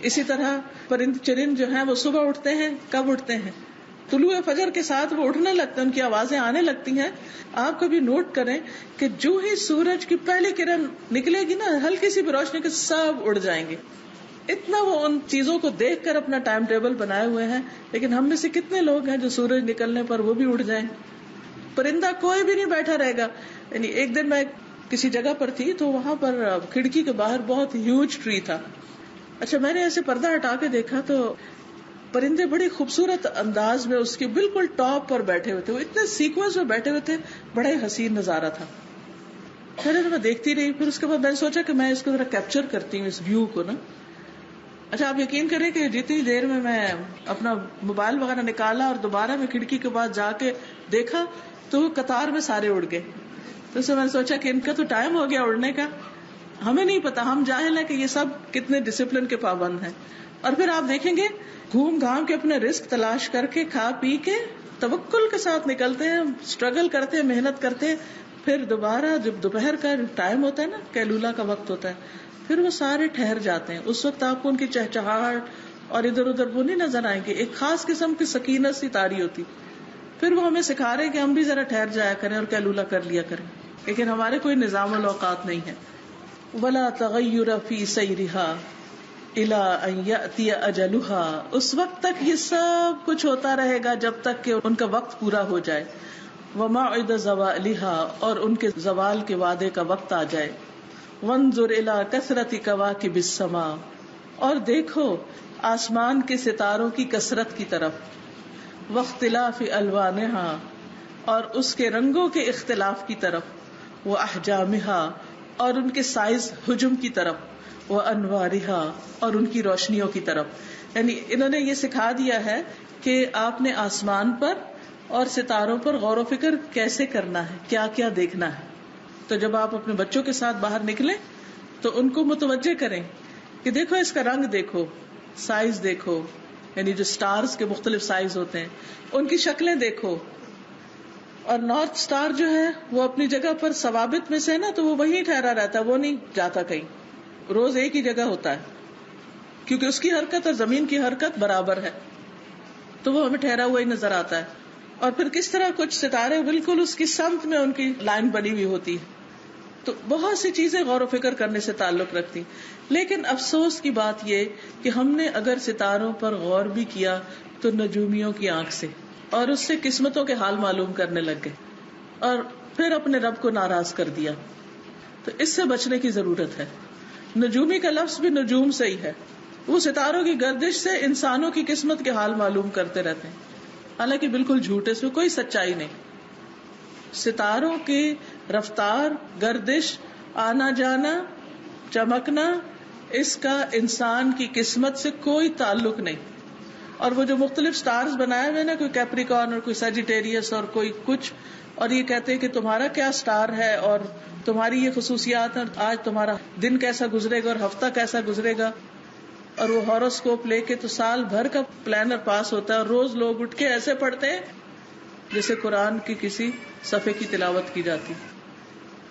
اسی طرح پرند چرند جو ہیں وہ صبح اٹھتے ہیں. کب اٹھتے ہیں؟ طلوع فجر کے ساتھ وہ اٹھنے لگتے ہیں، ان کی آوازیں آنے لگتی ہیں. آپ کبھی نوٹ کریں کہ جو ہی سورج کی پہلی کرن نکلے گی نا، ہلکی سی بھی روشنی کے سب اڑ جائیں گے. اتنا وہ ان چیزوں کو دیکھ کر اپنا ٹائم ٹیبل بنائے ہوئے ہیں. لیکن ہم میں سے کتنے لوگ ہیں جو سورج نکلنے پر وہ بھی اڑ جائیں؟ پرندہ کوئی بھی نہیں بیٹھا رہے گا. یعنی ایک دن میں کسی جگہ پر تھی تو وہاں پر کھڑکی کے باہر بہت ہیوج ٹری تھا. اچھا میں نے ایسے پردہ ہٹا کے دیکھا تو پرندے بڑی خوبصورت انداز میں اس کے بالکل ٹاپ پر بیٹھے ہوئے تھے. وہ اتنے سیکوینس میں بیٹھے ہوئے تھے، بڑا ہی حسین نظارہ تھا. پہلے تو میں دیکھتی رہی، پھر اس کے بعد میں نے سوچا کہ میں اس کو ذرا کیپچر کرتی ہوں، اس ویو کو نا. اچھا آپ یقین کریں کہ جتنی دیر میں اپنا موبائل وغیرہ نکالا اور دوبارہ میں کھڑکی کے بعد جا کے دیکھا تو قطار میں سارے اڑ گئے. تو اس سے میں نے سوچا کہ ان کا تو ٹائم ہو گیا اڑنے کا. ہمیں نہیں پتا، ہم جاہل ہیں کہ یہ سب کتنے ڈسپلن کے پابند ہیں. اور پھر آپ دیکھیں گے گھوم گھام کے اپنے رزق تلاش کر کے کھا پی کے توکل کے ساتھ نکلتے ہیں، اسٹرگل کرتے ہیں، محنت کرتے ہیں. پھر دوبارہ جب دوپہر کا ٹائم ہوتا ہے نا، قیلولہ کا وقت ہوتا ہے، پھر وہ سارے ٹھہر جاتے ہیں. اس وقت آپ کو ان کی چہچہاہٹ اور ادھر ادھر وہ نہیں نظر آئیں گے. ایک خاص قسم کی سکینت سی تاری ہوتی. پھر وہ ہمیں سکھا رہے کہ ہم بھی ذرا ٹھہر جایا کریں اور قیلولہ کر لیا کریں. لیکن ہمارے کوئی نظام الاوقات نہیں ہے. ولا تغیر فی سیرها، الی ان یاتی اجلھا، اس وقت تک یہ سب کچھ ہوتا رہے گا جب تک کہ ان کا وقت پورا ہو جائے. وموعد زوالھا، اور ان کے زوال کے وعدے کا وقت آ جائے. وانظر الی کثرت کواکب السماء، اور دیکھو آسمان کے ستاروں کی کثرت کی طرف. واختلاف الوانھا، اور اس کے رنگوں کے اختلاف کی طرف. واحجامھا، اور ان کے سائز حجم کی طرف. وانوارھا، اور ان کی روشنیوں کی طرف. یعنی انہوں نے یہ سکھا دیا ہے کہ آپ نے آسمان پر اور ستاروں پر غور و فکر کیسے کرنا ہے، کیا کیا دیکھنا ہے. تو جب آپ اپنے بچوں کے ساتھ باہر نکلیں تو ان کو متوجہ کریں کہ دیکھو اس کا رنگ دیکھو، سائز دیکھو، یعنی جو سٹارز کے مختلف سائز ہوتے ہیں ان کی شکلیں دیکھو. اور نارتھ سٹار جو ہے وہ اپنی جگہ پر ثوابت میں سے نا، تو وہ وہیں ٹھہرا رہتا ہے، وہ نہیں جاتا کہیں، روز ایک ہی جگہ ہوتا ہے کیونکہ اس کی حرکت اور زمین کی حرکت برابر ہے، تو وہ ہمیں ٹھہرا ہوا ہی نظر آتا ہے. اور پھر کس طرح کچھ ستارے بالکل اس کی سمت میں ان کی لائن بنی ہوئی ہوتی ہے. تو بہت سی چیزیں غور و فکر کرنے سے تعلق رکھتی. لیکن افسوس کی بات یہ کہ ہم نے اگر ستاروں پر غور بھی کیا تو نجومیوں کی آنکھ سے، اور اس سے قسمتوں کے حال معلوم کرنے لگ گئے اور پھر اپنے رب کو ناراض کر دیا. تو اس سے بچنے کی ضرورت ہے. نجومی کا لفظ بھی نجوم سے ہی ہے، وہ ستاروں کی گردش سے انسانوں کی قسمت کے حال معلوم کرتے رہتے ہیں، حالانکہ بالکل جھوٹ ہے، اس میں کوئی سچائی نہیں. ستاروں کی رفتار، گردش، آنا جانا، چمکنا، اس کا انسان کی قسمت سے کوئی تعلق نہیں. اور وہ جو مختلف سٹارز بنائے ہوئے نا، کوئی کیپریکارن اور کوئی سیجیٹیریس اور کوئی کچھ، اور یہ کہتے ہیں کہ تمہارا کیا سٹار ہے اور تمہاری یہ خصوصیات ہیں، آج تمہارا دن کیسا گزرے گا اور ہفتہ کیسا گزرے گا. اور وہ ہاروسکوپ لے کے تو سال بھر کا پلانر پاس ہوتا ہے، اور روز لوگ اٹھ کے ایسے پڑھتے ہیں جیسے قرآن کی کسی صفحے کی تلاوت کی جاتی.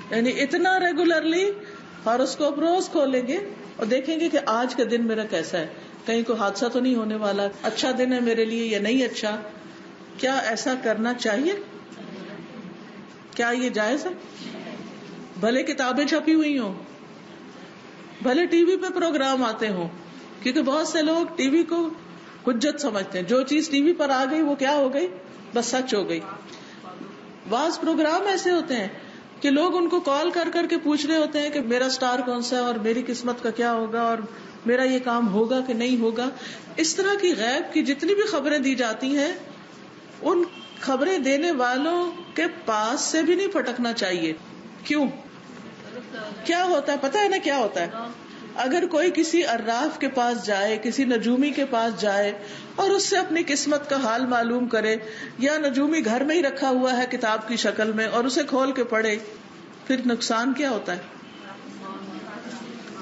یعنی اتنا ریگولرلی ہاروسکوپ روز کھولیں گے اور دیکھیں گے کہ آج کا دن میرا کیسا ہے، کہیں کوئی حادثہ تو نہیں ہونے والا، اچھا دن ہے میرے لیے یا نہیں اچھا. کیا ایسا کرنا چاہیے؟ کیا یہ جائز ہے؟ بھلے کتابیں چھپی ہوئی ہوں، بھلے ٹی وی پہ پروگرام آتے ہوں، کیونکہ بہت سے لوگ ٹی وی کو حجت سمجھتے ہیں، جو چیز ٹی وی پر آ گئی وہ کیا ہو گئی، بس سچ ہو گئی. بعض پروگرام ایسے ہوتے ہیں کہ لوگ ان کو کال کر کر کے پوچھ رہے ہوتے ہیں کہ میرا سٹار کون سا ہے اور میری قسمت کا کیا ہوگا اور میرا یہ کام ہوگا کہ نہیں ہوگا. اس طرح کی غیب کی جتنی بھی خبریں دی جاتی ہیں، ان خبریں دینے والوں کے پاس سے بھی نہیں پھٹکنا چاہیے. کیوں؟ کیا ہوتا ہے پتہ ہے نا کیا ہوتا ہے؟ اگر کوئی کسی عراف کے پاس جائے، کسی نجومی کے پاس جائے اور اس سے اپنی قسمت کا حال معلوم کرے، یا نجومی گھر میں ہی رکھا ہوا ہے کتاب کی شکل میں اور اسے کھول کے پڑھے، پھر نقصان کیا ہوتا ہے؟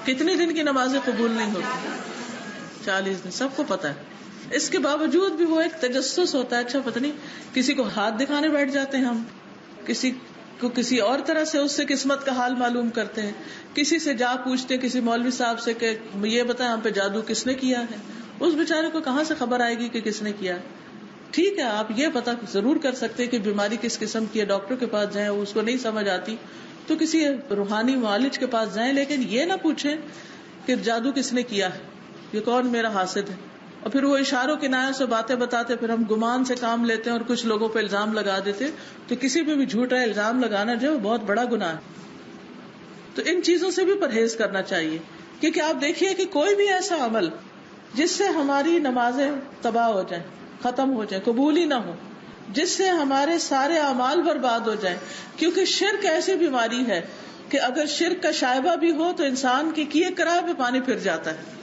کتنے دن کی نمازیں قبول نہیں ہوتی؟ 40 دن. سب کو پتا ہے. اس کے باوجود بھی وہ ایک تجسس ہوتا ہے. اچھا پتہ نہیں کسی کو ہاتھ دکھانے بیٹھ جاتے ہیں ہم، کسی کو کسی اور طرح سے اس سے قسمت کا حال معلوم کرتے ہیں، کسی سے جا پوچھتے ہیں کسی مولوی صاحب سے کہ یہ بتائیں ہم پہ جادو کس نے کیا ہے. اس بیچارے کو کہاں سے خبر آئے گی کہ کس نے کیا. ٹھیک ہے آپ یہ پتا ضرور کر سکتے کہ بیماری کس قسم کی ہے، ڈاکٹر کے پاس جائیں، اس کو نہیں سمجھ آتی تو کسی روحانی معالج کے پاس جائیں، لیکن یہ نہ پوچھیں کہ جادو کس نے کیا ہے، یہ کون میرا حاسد ہے. اور پھر وہ اشاروں کنایوں سے باتیں بتاتے، پھر ہم گمان سے کام لیتے ہیں اور کچھ لوگوں پہ الزام لگا دیتے. تو کسی پہ بھی جھوٹا الزام لگانا جو بہت بڑا گناہ ہے. تو ان چیزوں سے بھی پرہیز کرنا چاہیے، کیونکہ آپ دیکھیے کہ کوئی بھی ایسا عمل جس سے ہماری نمازیں تباہ ہو جائیں، ختم ہو جائیں، قبول ہی نہ ہو، جس سے ہمارے سارے اعمال برباد ہو جائیں. کیونکہ شرک ایسی بیماری ہے کہ اگر شرک کا شائبہ بھی ہو تو انسان کے کیے کرائے پہ پانی پھر جاتا ہے.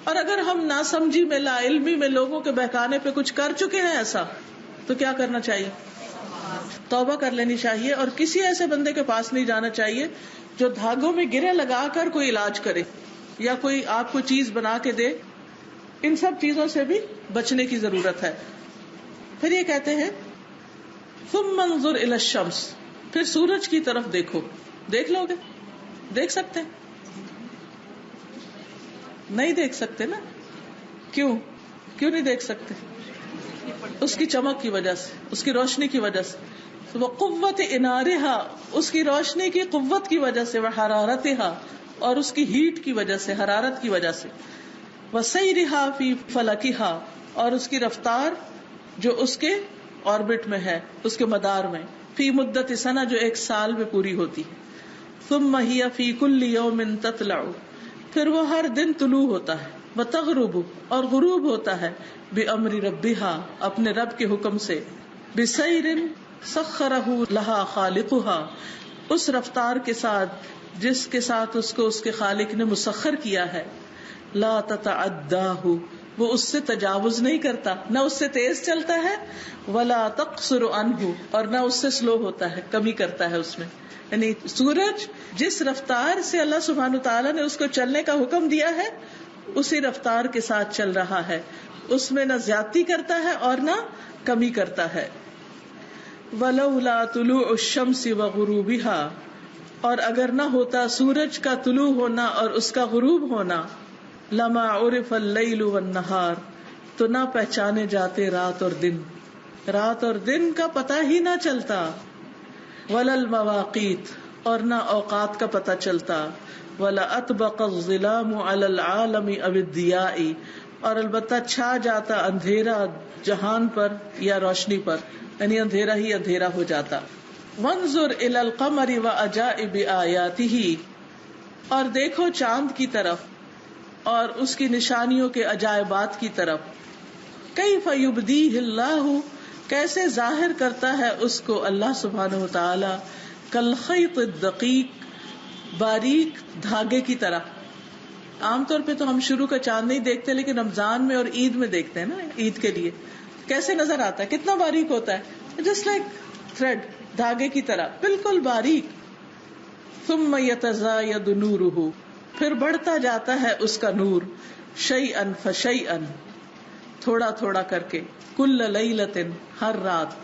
اور اگر ہم ناسمجھی میں، لا علمی میں لوگوں کے بہکانے پہ کچھ کر چکے ہیں ایسا، تو کیا کرنا چاہیے؟ توبہ کر لینی چاہیے، اور کسی ایسے بندے کے پاس نہیں جانا چاہیے جو دھاگوں میں گرے لگا کر کوئی علاج کرے یا کوئی آپ کو چیز بنا کے دے. ان سب چیزوں سے بھی بچنے کی ضرورت ہے. پھر یہ کہتے ہیں ثم انظر الى الشمس، پھر سورج کی طرف دیکھو. دیکھ لو گے؟ دیکھ سکتے ہیں؟ نہیں دیکھ سکتے نا. کیوں نہیں دیکھ سکتے؟ اس کی چمک کی وجہ سے، اس کی روشنی کی وجہ سے. وقوت انارها، اس کی روشنی کی قوت کی وجہ سے، وحرارتها، اور اس کی ہیٹ کی وجہ سے، حرارت کی وجہ سے. وسیرها فی فلکها، اور اس کی رفتار جو اس کے آربٹ میں ہے، اس کے مدار میں، فی مدت سنہ جو 1 سال میں پوری ہوتی ہے، ثم ہی فی کل یوم تطلع، پھر وہ ہر دن طلوع ہوتا ہے، وتغرب، اور غروب ہوتا ہے، بامر ربها، اپنے رب کے حکم سے، بسیر سخرہ لہا خالقها، اس رفتار کے ساتھ جس کے ساتھ اس کو اس کے خالق نے مسخر کیا ہے، لا تتعداہ، وہ اس سے تجاوز نہیں کرتا، نہ اس سے تیز چلتا ہے، ولا تقصر عنہ، اور نہ اس سے سلو ہوتا ہے، کمی کرتا ہے اس میں. یعنی سورج جس رفتار سے اللہ سبحانہ تعالیٰ نے اس کو چلنے کا حکم دیا ہے اسی رفتار کے ساتھ چل رہا ہے، اس میں نہ زیادتی کرتا ہے اور نہ کمی کرتا ہے. ولولا طلوع الشمس وغروبها، اور اگر نہ ہوتا سورج کا طلوع ہونا اور اس کا غروب ہونا، لما عرف اللیل والنہار، تو نہ پہچانے جاتے رات اور دن، رات اور دن کا پتہ ہی نہ چلتا، ولا المواقیت، اور نہ اوقات کا پتہ چلتا، ولا اطبق الظلام علی العالم او الضیاء، اور البتہ چھا جاتا اندھیرا جہان پر یا روشنی پر، یعنی اندھیرا ہی اندھیرا ہو جاتا. وانظر الی القمر وعجائب آیاتہ، اور دیکھو چاند کی طرف اور اس کی نشانیوں کے عجائبات کی طرف. کیف یبدیہ اللہ، کیسے ظاہر کرتا ہے اس کو اللہ سبحانہ وتعالی، کالخیط الدقیق، باریک دھاگے کی طرح. عام طور پہ تو ہم شروع کا چاند نہیں دیکھتے، لیکن رمضان میں اور عید میں دیکھتے ہیں نا. عید کے لیے کیسے نظر آتا ہے، کتنا باریک ہوتا ہے، جسٹ لائک تھریڈ، دھاگے کی طرح بالکل باریک. ثم یتزاید نورہ، پھر بڑھتا جاتا ہے اس کا نور، شیئا فشیئا، تھوڑا تھوڑا کر کے، کل لیلۃ، ہر رات،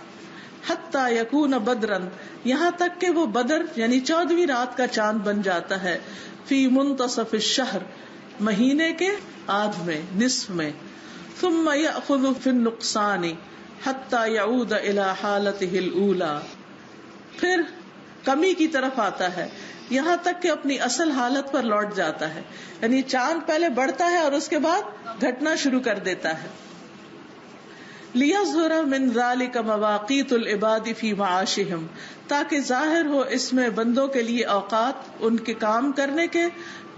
حتی یکون بدرا، یہاں تک کہ وہ بدر یعنی 14ویں رات کا چاند بن جاتا ہے، فی منتصف الشہر، مہینے کے آدھ میں، نصف میں. ثم یأخذ فی النقصان حتی یعود الی حالتہ الاولی، پھر کمی کی طرف آتا ہے یہاں تک کہ اپنی اصل حالت پر لوٹ جاتا ہے. یعنی چاند پہلے بڑھتا ہے اور اس کے بعد گھٹنا شروع کر دیتا ہے. لیظہر من ذلک مواقیت العباد فی معاشہم، تاکہ ظاہر ہو اس میں بندوں کے لیے اوقات ان کے کام کرنے کے،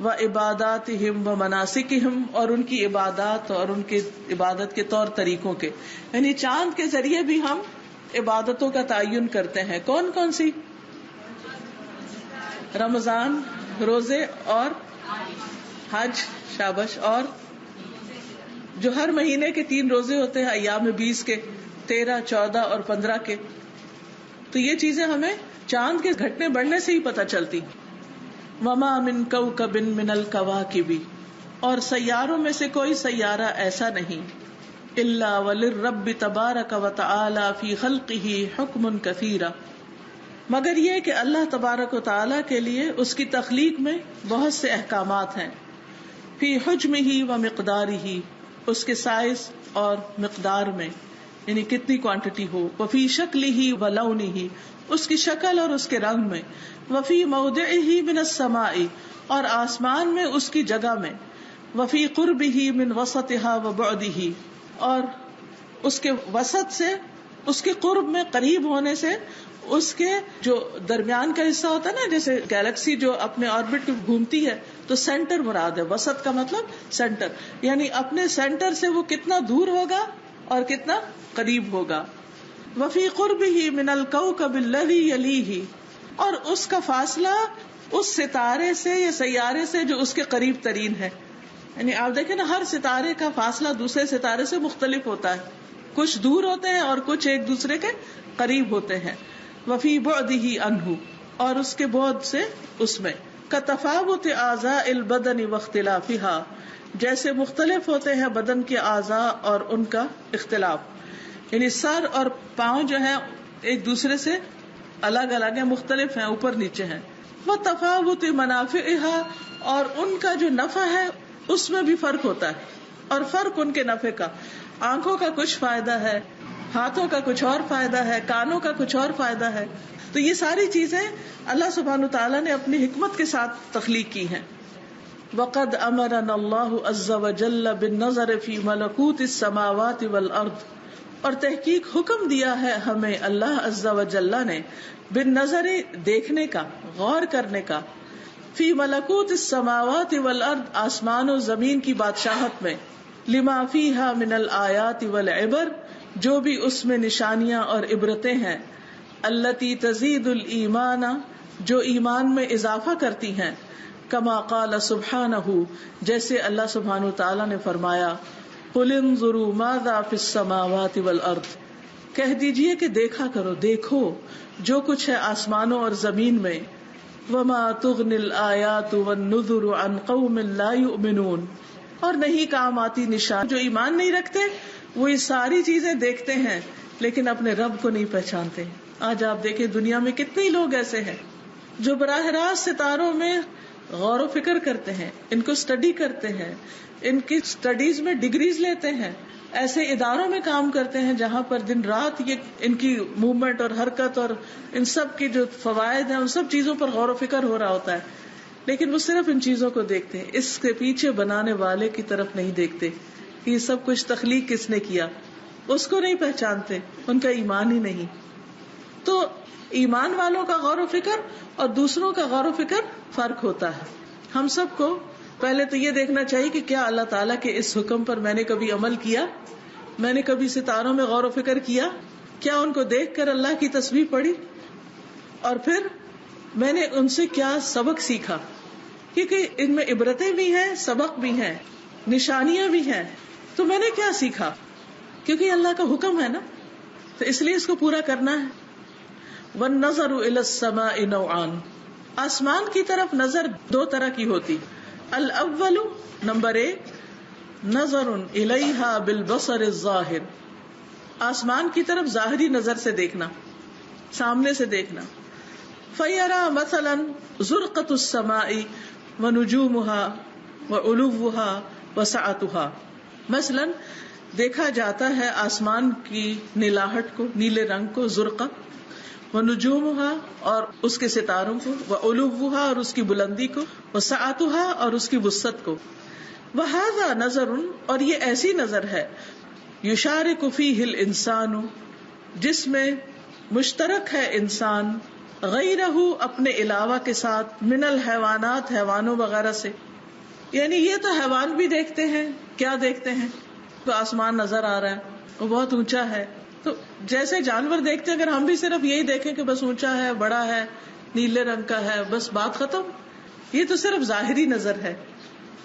و عباداتہم و مناسکہم، اور ان کی عبادات اور ان کی عبادت کے طور طریقوں کے. یعنی چاند کے ذریعے بھی ہم عبادتوں کا تعین کرتے ہیں. کون کون سی؟ رمضان، روزے اور حج، شابش، اور جو ہر مہینے کے 3 روزے ہوتے ہیں، ایام 20 کے، 13، 14 اور 15 کے. تو یہ چیزیں ہمیں چاند کے گھٹنے بڑھنے سے ہی پتہ چلتی. وما من کوكب من الكواكب، اور سیاروں میں سے کوئی سیارہ ایسا نہیں، الا وللرب تبارک وتعالی فی خلقہ حکم کثیر، مگر یہ کہ اللہ تبارک و تعالی کے لیے اس کی تخلیق میں بہت سے احکامات ہیں. فی حجمہ و مقدارہ، اس کے سائز اور مقدار میں، یعنی کتنی کوانٹٹی ہو. وفی شکلہ و لونہ، اس کی شکل اور اس کے رنگ میں. وفی موضعہ من السماء، اور آسمان میں اس کی جگہ میں. وفی قربہ من وسطہا و بعدہ، اور اس کے وسط سے، اس کے قرب میں، قریب ہونے سے، اس کے جو درمیان کا حصہ ہوتا ہے نا، جیسے گیلیکسی جو اپنے آربٹ میں گھومتی ہے تو سینٹر مراد ہے. وسط کا مطلب سینٹر، یعنی اپنے سینٹر سے وہ کتنا دور ہوگا اور کتنا قریب ہوگا. وفی قربہ من الکوکب الذی یلیہ، اور اس کا فاصلہ اس ستارے سے یا سیارے سے جو اس کے قریب ترین ہے. یعنی آپ دیکھیں نا، ہر ستارے کا فاصلہ دوسرے ستارے سے مختلف ہوتا ہے، کچھ دور ہوتے ہیں اور کچھ ایک دوسرے کے قریب ہوتے ہیں. وفی بعدہ عنہ، اور اس کے بعد سے اس میں. کتفاوت اعضاء البدن واختلافها، جیسے مختلف ہوتے ہیں بدن کے اعضاء اور ان کا اختلاف. یعنی سر اور پاؤں جو ہیں ایک دوسرے سے الگ الگ ہیں، مختلف ہیں، اوپر نیچے ہیں. وتفاوت منافعها، اور ان کا جو نفع ہے اس میں بھی فرق ہوتا ہے، اور فرق ان کے نفع کا. آنکھوں کا کچھ فائدہ ہے، ہاتھوں کا کچھ اور فائدہ ہے، کانوں کا کچھ اور فائدہ ہے. تو یہ ساری چیزیں اللہ سبحانہ تعالیٰ نے اپنی حکمت کے ساتھ تخلیق کی ہیں. وقد امرنا اللہ عز وجل بالنظر فی ملکوت السماوات والارض، اور تحقیق حکم دیا ہے ہمیں اللہ عز وجل نے بالنظر دیکھنے کا، غور کرنے کا، فی ملکوت السماوات والارض آسمان و زمین کی بادشاہت میں، لما فیہا من الآیات والعبر جو بھی اس میں نشانیاں اور عبرتیں ہیں، التی تزید الایمان جو ایمان میں اضافہ کرتی ہیں، کما قال سبحانہ جیسے اللہ سبحانہ تعالی نے فرمایا، قل انظروا ماذا فی السماوات والارض، کہہ دیجئے کہ دیکھا کرو، دیکھو جو کچھ ہے آسمانوں اور زمین میں، وما تغنی الآیات والنذر عن قوم لا یؤمنون، اور نہیں کام آتی نشان جو ایمان نہیں رکھتے، وہ یہ ساری چیزیں دیکھتے ہیں لیکن اپنے رب کو نہیں پہچانتے۔ آج آپ دیکھیں دنیا میں کتنے لوگ ایسے ہیں جو براہ راست ستاروں میں غور و فکر کرتے ہیں، ان کو اسٹڈی کرتے ہیں، ان کی اسٹڈیز میں ڈگریز لیتے ہیں، ایسے اداروں میں کام کرتے ہیں جہاں پر دن رات یہ ان کی موومنٹ اور حرکت اور ان سب کی جو فوائد ہیں ان سب چیزوں پر غور و فکر ہو رہا ہوتا ہے، لیکن وہ صرف ان چیزوں کو دیکھتے ہیں، اس کے پیچھے بنانے والے کی طرف نہیں دیکھتے کہ یہ سب کچھ تخلیق کس نے کیا، اس کو نہیں پہچانتے، ان کا ایمان ہی نہیں۔ تو ایمان والوں کا غور و فکر اور دوسروں کا غور و فکر فرق ہوتا ہے۔ ہم سب کو پہلے تو یہ دیکھنا چاہیے کہ کیا اللہ تعالیٰ کے اس حکم پر میں نے کبھی عمل کیا، میں نے کبھی ستاروں میں غور و فکر کیا، کیا ان کو دیکھ کر اللہ کی تسبیح پڑھی، اور پھر میں نے ان سے کیا سبق سیکھا، کیونکہ ان میں عبرتیں بھی ہیں، سبق بھی ہیں، نشانیاں بھی ہیں، تو میں نے کیا سیکھا، کیونکہ اللہ کا حکم ہے نا، تو اس لیے اس کو پورا کرنا ہے۔ والنظر الى السماء نوعان، آسمان کی طرف نظر دو طرح کی ہوتی، الاول نمبر 1 نظر الیہا بالبصر الظاہر، آسمان کی طرف ظاہری نظر سے دیکھنا، سامنے سے دیکھنا، فیرا مثلا زرقۃ السماء ونجومها وعلوها وسعتها، مثلا دیکھا جاتا ہے آسمان کی نیلاہٹ کو، نیلے رنگ کو، زرقت، ونجومها اور اس کے ستاروں کو، وعلوها اور اس کی بلندی کو، وسعتها اور اس کی وسعت کو، وہذا نظر اور یہ ایسی نظر ہے، یشارک فیہ الانسان جس میں مشترک ہے انسان، غیرہ اپنے علاوہ کے ساتھ، من الحیوانات حیوانوں وغیرہ سے، یعنی یہ تو حیوان بھی دیکھتے ہیں، کیا دیکھتے ہیں، تو آسمان نظر آ رہا ہے، وہ بہت اونچا ہے، تو جیسے جانور دیکھتے ہیں، اگر ہم بھی صرف یہی دیکھیں کہ بس اونچا ہے، بڑا ہے، نیلے رنگ کا ہے، بس بات ختم، یہ تو صرف ظاہری نظر ہے،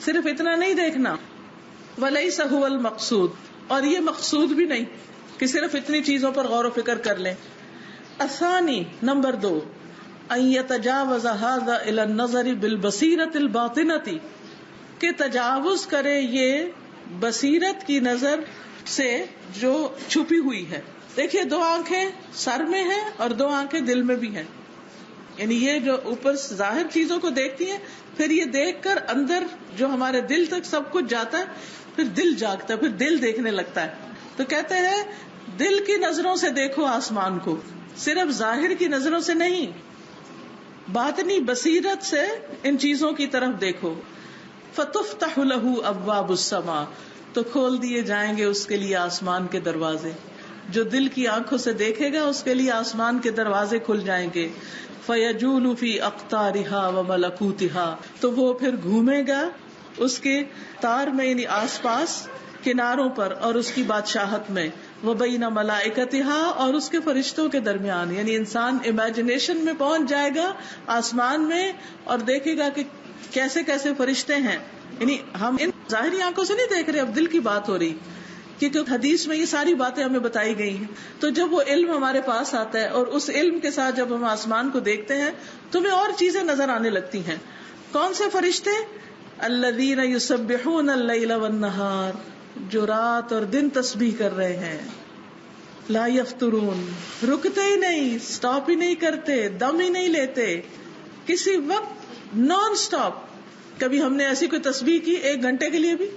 صرف اتنا نہیں دیکھنا، وَلَيْسَ هُوَ الْمَقْصُودُ اور یہ مقصود بھی نہیں کہ صرف اتنی چیزوں پر غور و فکر کر لیں۔ الثانی نمبر 2 ان يتجاوز هذا الى النظر بالبصیرۃ الباطنۃ کہ تجاوز کرے یہ بصیرت کی نظر سے جو چھپی ہوئی ہے۔ دیکھیے 2 آنکھیں سر میں ہیں اور 2 آنکھیں دل میں بھی ہیں، یعنی یہ جو اوپر ظاہر چیزوں کو دیکھتی ہیں، پھر یہ دیکھ کر اندر جو ہمارے دل تک سب کچھ جاتا ہے، پھر دل جاگتا ہے، پھر دل دیکھنے لگتا ہے۔ تو کہتے ہیں دل کی نظروں سے دیکھو آسمان کو، صرف ظاہر کی نظروں سے نہیں، باطنی بصیرت سے ان چیزوں کی طرف دیکھو۔ فتفتح له ابواب السماء تو کھول دیے جائیں گے اس کے لیے آسمان کے دروازے، جو دل کی آنکھوں سے دیکھے گا اس کے لیے آسمان کے دروازے کھل جائیں گے۔ فیجول فی اقطارها وملکوتها تو وہ پھر گھومے گا اس کے تار میں، یعنی آس پاس کناروں پر، اور اس کی بادشاہت میں، وبین ملائکتها اور اس کے فرشتوں کے درمیان، یعنی انسان امیجنیشن میں پہنچ جائے گا آسمان میں اور دیکھے گا کہ کیسے کیسے فرشتے ہیں، یعنی ہم ان ظاہری آنکھوں سے نہیں دیکھ رہے، اب دل کی بات ہو رہی، کیونکہ حدیث میں یہ ساری باتیں ہمیں بتائی گئی ہیں۔ تو جب وہ علم ہمارے پاس آتا ہے اور اس علم کے ساتھ جب ہم آسمان کو دیکھتے ہیں تو ہمیں اور چیزیں نظر آنے لگتی ہیں۔ کون سے فرشتے؟ الذین یسبحون اللیل والنہار جو رات اور دن تسبیح کر رہے ہیں، لا یفترون رکتے ہی نہیں، سٹاپ ہی نہیں کرتے، دم ہی نہیں لیتے، کسی وقت نان سٹاپ۔ کبھی ہم نے ایسی کوئی تسبیح کی 1 گھنٹے کے لیے بھی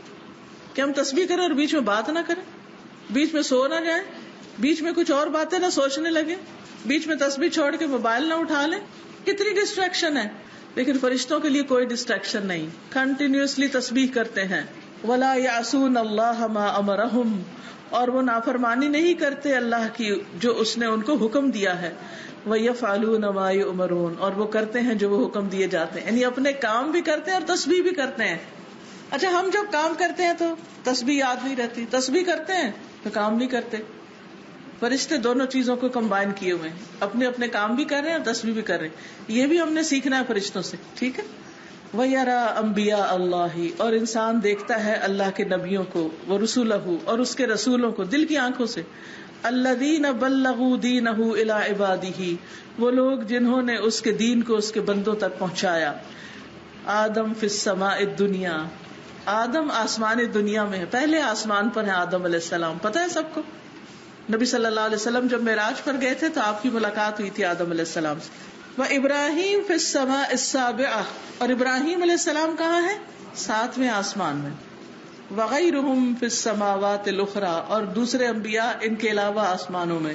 کہ ہم تسبیح کریں اور بیچ میں بات نہ کریں، بیچ میں سو نہ جائیں، بیچ میں کچھ اور باتیں نہ سوچنے لگے، بیچ میں تسبیح چھوڑ کے موبائل نہ اٹھا لیں؟ کتنی ڈسٹریکشن ہے، لیکن فرشتوں کے لیے کوئی ڈسٹریکشن نہیں، کنٹینیوسلی تسبیح کرتے ہیں. ولا یعصون اللہ ما امرہم، اور وہ نافرمانی نہیں کرتے اللہ کی جو اس نے ان کو حکم دیا ہے. وَيَفْعَلُونَ مَا يُؤْمَرُونَ، اور وہ کرتے ہیں جو وہ حکم دیے جاتے ہیں، یعنی اپنے کام بھی کرتے ہیں اور تسبیح بھی کرتے ہیں. اچھا ہم جب کام کرتے ہیں تو تسبیح یاد نہیں رہتی، تسبیح کرتے ہیں تو کام نہیں کرتے. فرشتے دونوں چیزوں کو کمبائن کیے ہوئے ہیں، اپنے اپنے کام بھی کر رہے ہیں اور تسبیح بھی کر رہے ہیں. یہ بھی ہم نے سیکھنا ہے فرشتوں سے، ٹھیک ہے. وَيَرَى أَنبِيَاءَ اللَّهِ، اور انسان دیکھتا ہے اللہ کے نبیوں کو، وَرُسُلَهُ، اور اس کے رسولوں کو دل کی آنکھوں سے. الذین بلغوا دینہ الی عبادہ، وہ لوگ جنہوں نے اس کے دین کو اس کے بندوں تک پہنچایا. آدم فی السماء الدنیا، آدم آسمان دنیا میں ہے، پہلے آسمان پر ہے آدم علیہ السلام، پتہ ہے سب کو. نبی صلی اللہ علیہ وسلم جب معراج پر گئے تھے تو آپ کی ملاقات ہوئی تھی آدم علیہ السلام سے. وابراہیم فی السماء السابعہ، اور ابراہیم علیہ السلام کہاں ہے؟ 7ویں آسمان میں. وغیرہم فی السماوات الاخرى، اور دوسرے انبیاء ان کے علاوہ آسمانوں میں.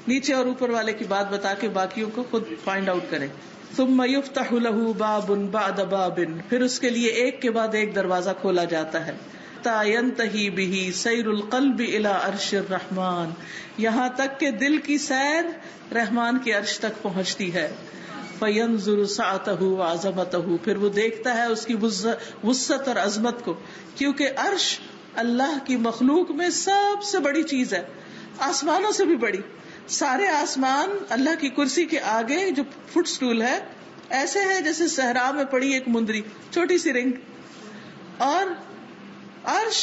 نیچے اور اوپر والے کی بات بتا کے باقیوں کو خود فائنڈ آؤٹ کریں. ثم یفتح له باب بعد باب، پھر اس کے لیے ایک کے بعد ایک دروازہ کھولا جاتا ہے. تا ينتهي به سیر القلب الى عرش الرحمن، یہاں تک کہ دل کی سیر رحمان کے عرش تک پہنچتی ہے. فینظر سعته وعظمته، پھر وہ دیکھتا ہے اس کی وسعت اور عظمت کو، کیونکہ عرش اللہ کی مخلوق میں سب سے بڑی چیز ہے، آسمانوں سے بھی بڑی. سارے آسمان اللہ کی کرسی کے آگے جو فٹ سٹول ہے ایسے ہے جیسے صحرا میں پڑی ایک مندری، چھوٹی سی رنگ، اور عرش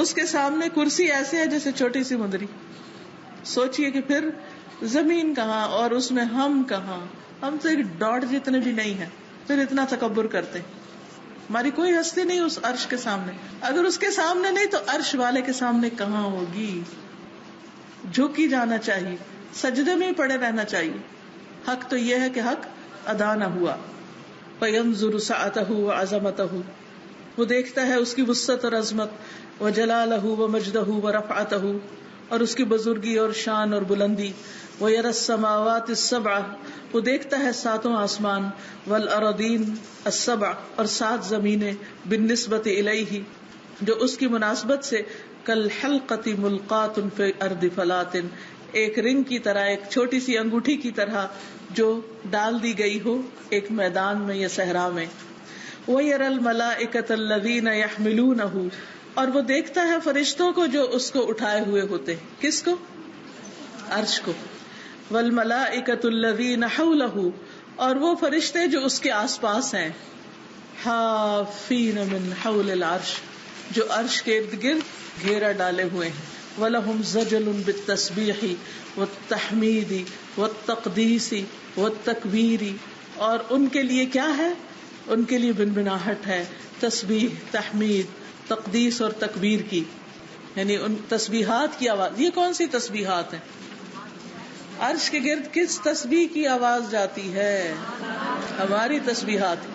اس کے سامنے کرسی ایسے ہے جیسے چھوٹی سی مندری. سوچئے کہ پھر زمین کہاں اور اس میں ہم کہاں، ہم تو ایک ڈاٹ جتنے بھی نہیں ہیں، پھر اتنا تکبر کرتے ہیں. ہماری کوئی ہستی نہیں اس عرش کے سامنے، اگر اس کے سامنے نہیں تو عرش والے کے سامنے کہاں ہوگی. جھکی جانا چاہیے، سجدے میں ہی پڑے رہنا چاہیے. حق تو یہ ہے کہ حق ادا نہ ہوا. فینظر سعته وعظمته، وہ دیکھتا ہے اس کی وسعت اور عظمت، وجلالہ ومجدہ ورفعتہ، اور اس کی بزرگی اور شان اور بلندی. وَيَرَى السَّمَاوَاتِ السَّبْعَ، وہ دیکھتا ہے 7 آسمان، وَالْأَرَضِينَ السَّبْعَ، اور 7 زمینیں، بِالنِّسْبَةِ إِلَيْهِ، جو اس کی مناسبت سے، كَالْحَلْقَةِ مُلْقَاةٌ فِي أَرْضِ فَلَاتٍ، ایک رنگ کی طرح، ایک چھوٹی سی انگوٹھی کی طرح جو ڈال دی گئی ہو ایک میدان میں یا صحرا میں. وَيَرَى الْمَلَائِكَةَ الَّذِينَ يَحْمِلُونَهُ، اور وہ دیکھتا ہے فرشتوں کو جو اس کو اٹھائے ہوئے ہوتے. کس کو؟ عرش کو. وَالْمَلَائِكَةُ الَّذِينَ حَوْلَهُ، اور وہ فرشتے جو اس کے آس پاس ہیں. حَافِينَ مِنْ حَوْلِ الْعَرْشِ، جو عرش کے ارد گرد گھیرا ڈالے ہوئے ہیں. وَلَهُمْ زَجْلٌ بِالتَّسْبِيحِ وَالتَّحْمِيدِ وَالتَّقْدِيسِ وَالتَّكْبِيرِ، اور ان کے لیے کیا ہے؟ ان کے لیے بنبناہٹ ہے تسبیح، تحمید، تقدیس اور تکبیر کی، یعنی ان تسبیحات کی آواز. یہ کون سی تسبیحات ہیں؟ عرش کے گرد کس تسبیح کی آواز جاتی ہے؟ ہماری تسبیحات.